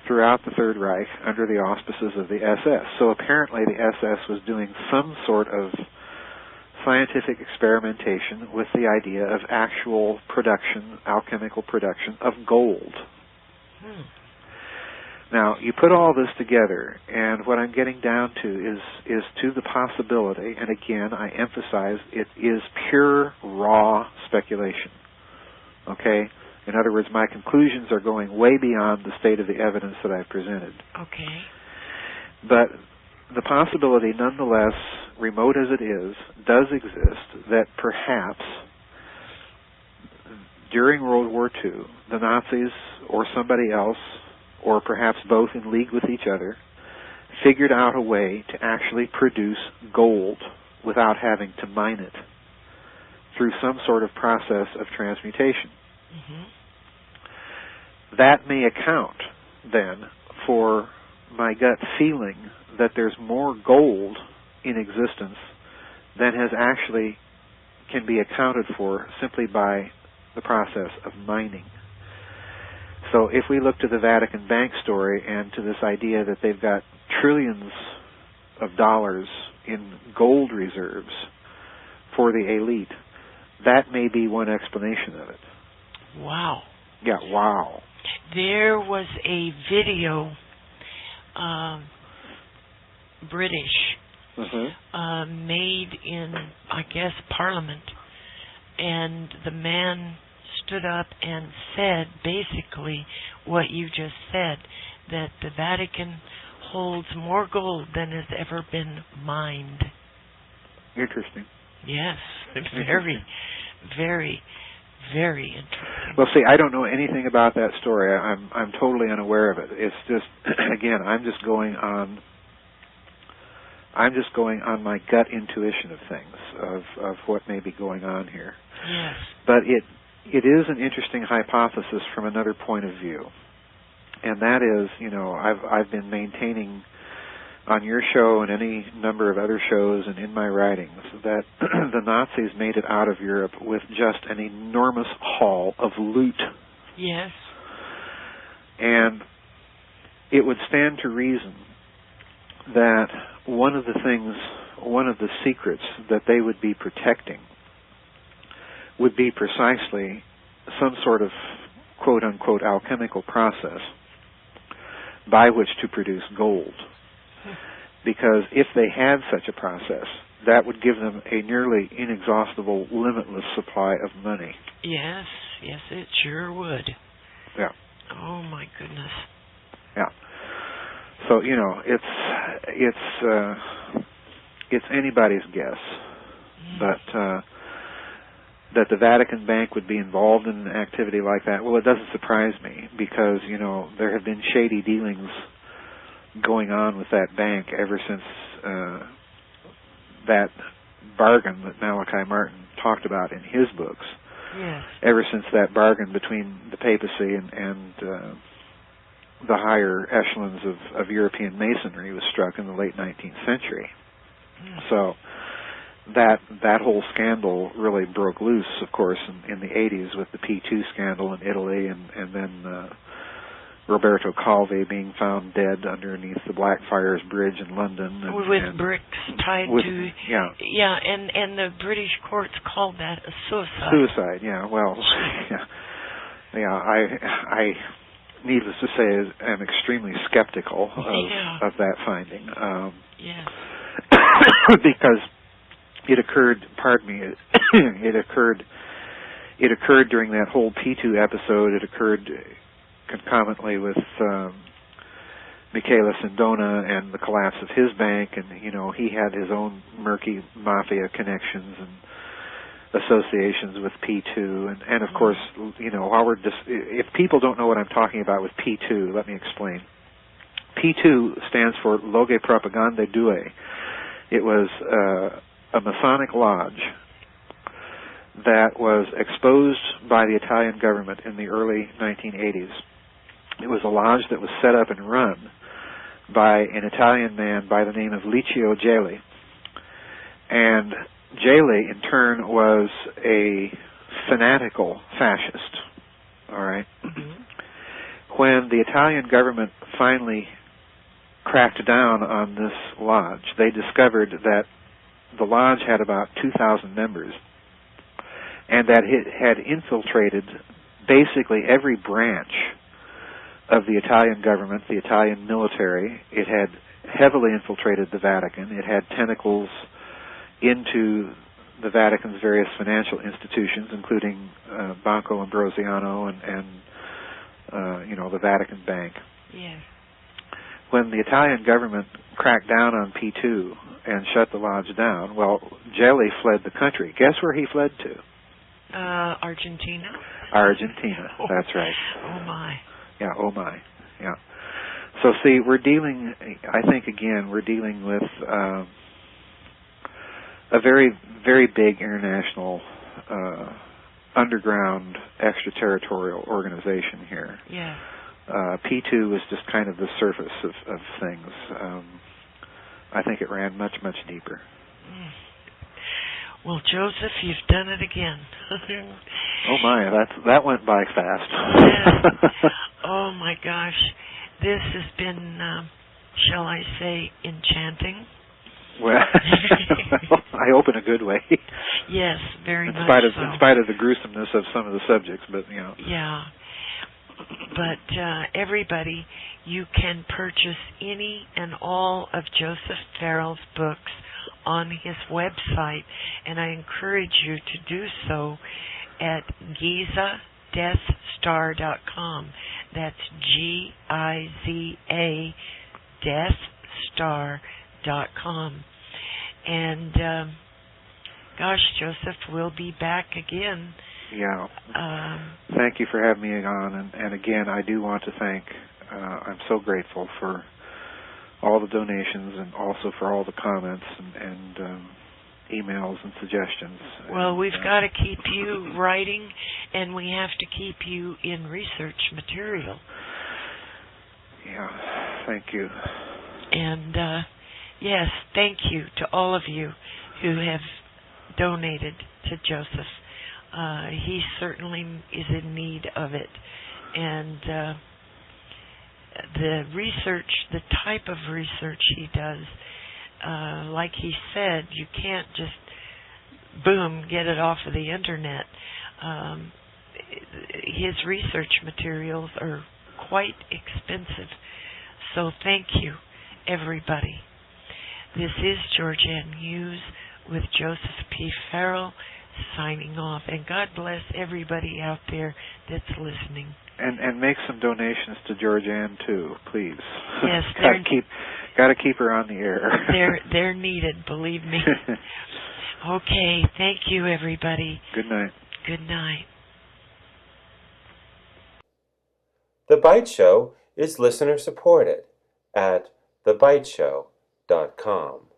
Speaker 3: throughout the Third Reich under the auspices of the SS. So apparently the SS was doing some sort of scientific experimentation with the idea of actual production, alchemical production of gold. Now, you put all this together, and what I'm getting down to is to the possibility, and again, I emphasize, it is pure, raw speculation. Okay? In other words, my conclusions are going way beyond the state of the evidence that I've presented.
Speaker 2: Okay.
Speaker 3: But the possibility, nonetheless, remote as it is, does exist that perhaps during World War II, the Nazis or somebody else, or perhaps both in league with each other, figured out a way to actually produce gold without having to mine it through some sort of process of transmutation. That may account, then, for my gut feeling that there's more gold in existence than has actually can be accounted for simply by the process of mining. So if we look to the Vatican Bank story and to this idea that they've got trillions of dollars in gold reserves for the elite, that may be one explanation of it.
Speaker 2: Wow.
Speaker 3: Yeah, wow.
Speaker 2: There was a video, British, made in, I guess, Parliament, and the man stood up and said basically what you just said, that the Vatican holds more gold than has ever been mined.
Speaker 3: Interesting.
Speaker 2: Yes, very, very, very interesting.
Speaker 3: Well, see, I don't know anything about that story. I'm totally unaware of it. It's just, again, I'm just going on my gut intuition of things, of what may be going on here.
Speaker 2: Yes.
Speaker 3: But it is an interesting hypothesis from another point of view. And that is, I've been maintaining on your show and any number of other shows and in my writings that the Nazis made it out of Europe with just an enormous haul of loot.
Speaker 2: Yes.
Speaker 3: And it would stand to reason that one of the secrets that they would be protecting would be precisely some sort of quote-unquote alchemical process by which to produce gold. Because if they had such a process, that would give them a nearly inexhaustible, limitless supply of money.
Speaker 2: Yes, it sure would.
Speaker 3: Yeah.
Speaker 2: Oh my goodness.
Speaker 3: Yeah. So it's anybody's guess, but that the Vatican Bank would be involved in an activity like that, well, it doesn't surprise me because there have been shady dealings going on with that bank ever since that bargain that Malachi Martin talked about in his books.
Speaker 2: Yes.
Speaker 3: Ever since that bargain between the papacy and the higher echelons of European Masonry was struck in the late 19th century. So that whole scandal really broke loose, of course, in the 80s with the P2 scandal in Italy, and then Roberto Calvi being found dead underneath the Blackfriars Bridge in London.
Speaker 2: With bricks tied to...
Speaker 3: Yeah.
Speaker 2: Yeah, and the British courts called that a suicide.
Speaker 3: Suicide, yeah. Well, yeah. I needless to say, am extremely skeptical of that finding.
Speaker 2: Yes.
Speaker 3: Because it occurred, pardon me, it occurred during that whole P2 episode. It occurred concomitantly with Michele Sindona and the collapse of his bank, and he had his own murky mafia connections and associations with P2, and of course, while we're if people don't know what I'm talking about with P2, let me explain. P2 stands for Loghe Propagande Due. It was a Masonic lodge that was exposed by the Italian government in the early 1980s. It was a lodge that was set up and run by an Italian man by the name of Licio Gelli. And Gelli, in turn, was a fanatical fascist. All right? When the Italian government finally cracked down on this lodge, they discovered that the lodge had about 2,000 members, and that it had infiltrated basically every branch of the Italian government, the Italian military. It had heavily infiltrated the Vatican. It had tentacles into the Vatican's various financial institutions, including Banco Ambrosiano and the Vatican Bank.
Speaker 2: Yes.
Speaker 3: When the Italian government cracked down on P2 and shut the lodge down, well, Gelli fled the country. Guess where he fled to?
Speaker 2: Argentina.
Speaker 3: Argentina, that's right.
Speaker 2: Oh my.
Speaker 3: Yeah, oh my. Yeah. So see, we're dealing with a very, very big international underground extraterritorial organization here.
Speaker 2: Yeah.
Speaker 3: P2 was just kind of the surface of things. I think it ran much, much deeper.
Speaker 2: Well, Joseph, you've done it again.
Speaker 3: Oh my, that went by fast.
Speaker 2: Yeah. Oh my gosh, this has been, shall I say, enchanting.
Speaker 3: Well, I hope in a good way.
Speaker 2: Yes, very much so.
Speaker 3: In spite of the gruesomeness of some of the subjects, but
Speaker 2: Yeah. But everybody, you can purchase any and all of Joseph Farrell's books on his website, and I encourage you to do so at GizaDeathStar.com. That's GIZA DeathStar.com. And gosh, Joseph, we'll be back again.
Speaker 3: Yeah. Thank you for having me on. And again, I do want to thank, I'm so grateful for all the donations and also for all the comments and emails and suggestions.
Speaker 2: Well, we've got to keep you writing, and we have to keep you in research material.
Speaker 3: Yeah, thank you.
Speaker 2: And yes, thank you to all of you who have donated to Joseph. He certainly is in need of it. And the research, the type of research he does, like he said, you can't just, boom, get it off of the internet. His research materials are quite expensive. So thank you, everybody. This is GeorgeAnn Hughes with Joseph P. Farrell signing off. And God bless everybody out there that's listening.
Speaker 3: And make some donations to GeorgeAnn too, please.
Speaker 2: Yes,
Speaker 3: gotta keep her on the air.
Speaker 2: They're needed, believe me. Okay, thank you, everybody.
Speaker 3: Good night.
Speaker 2: Good night.
Speaker 1: The Byte Show is listener supported at thebyteshow.com.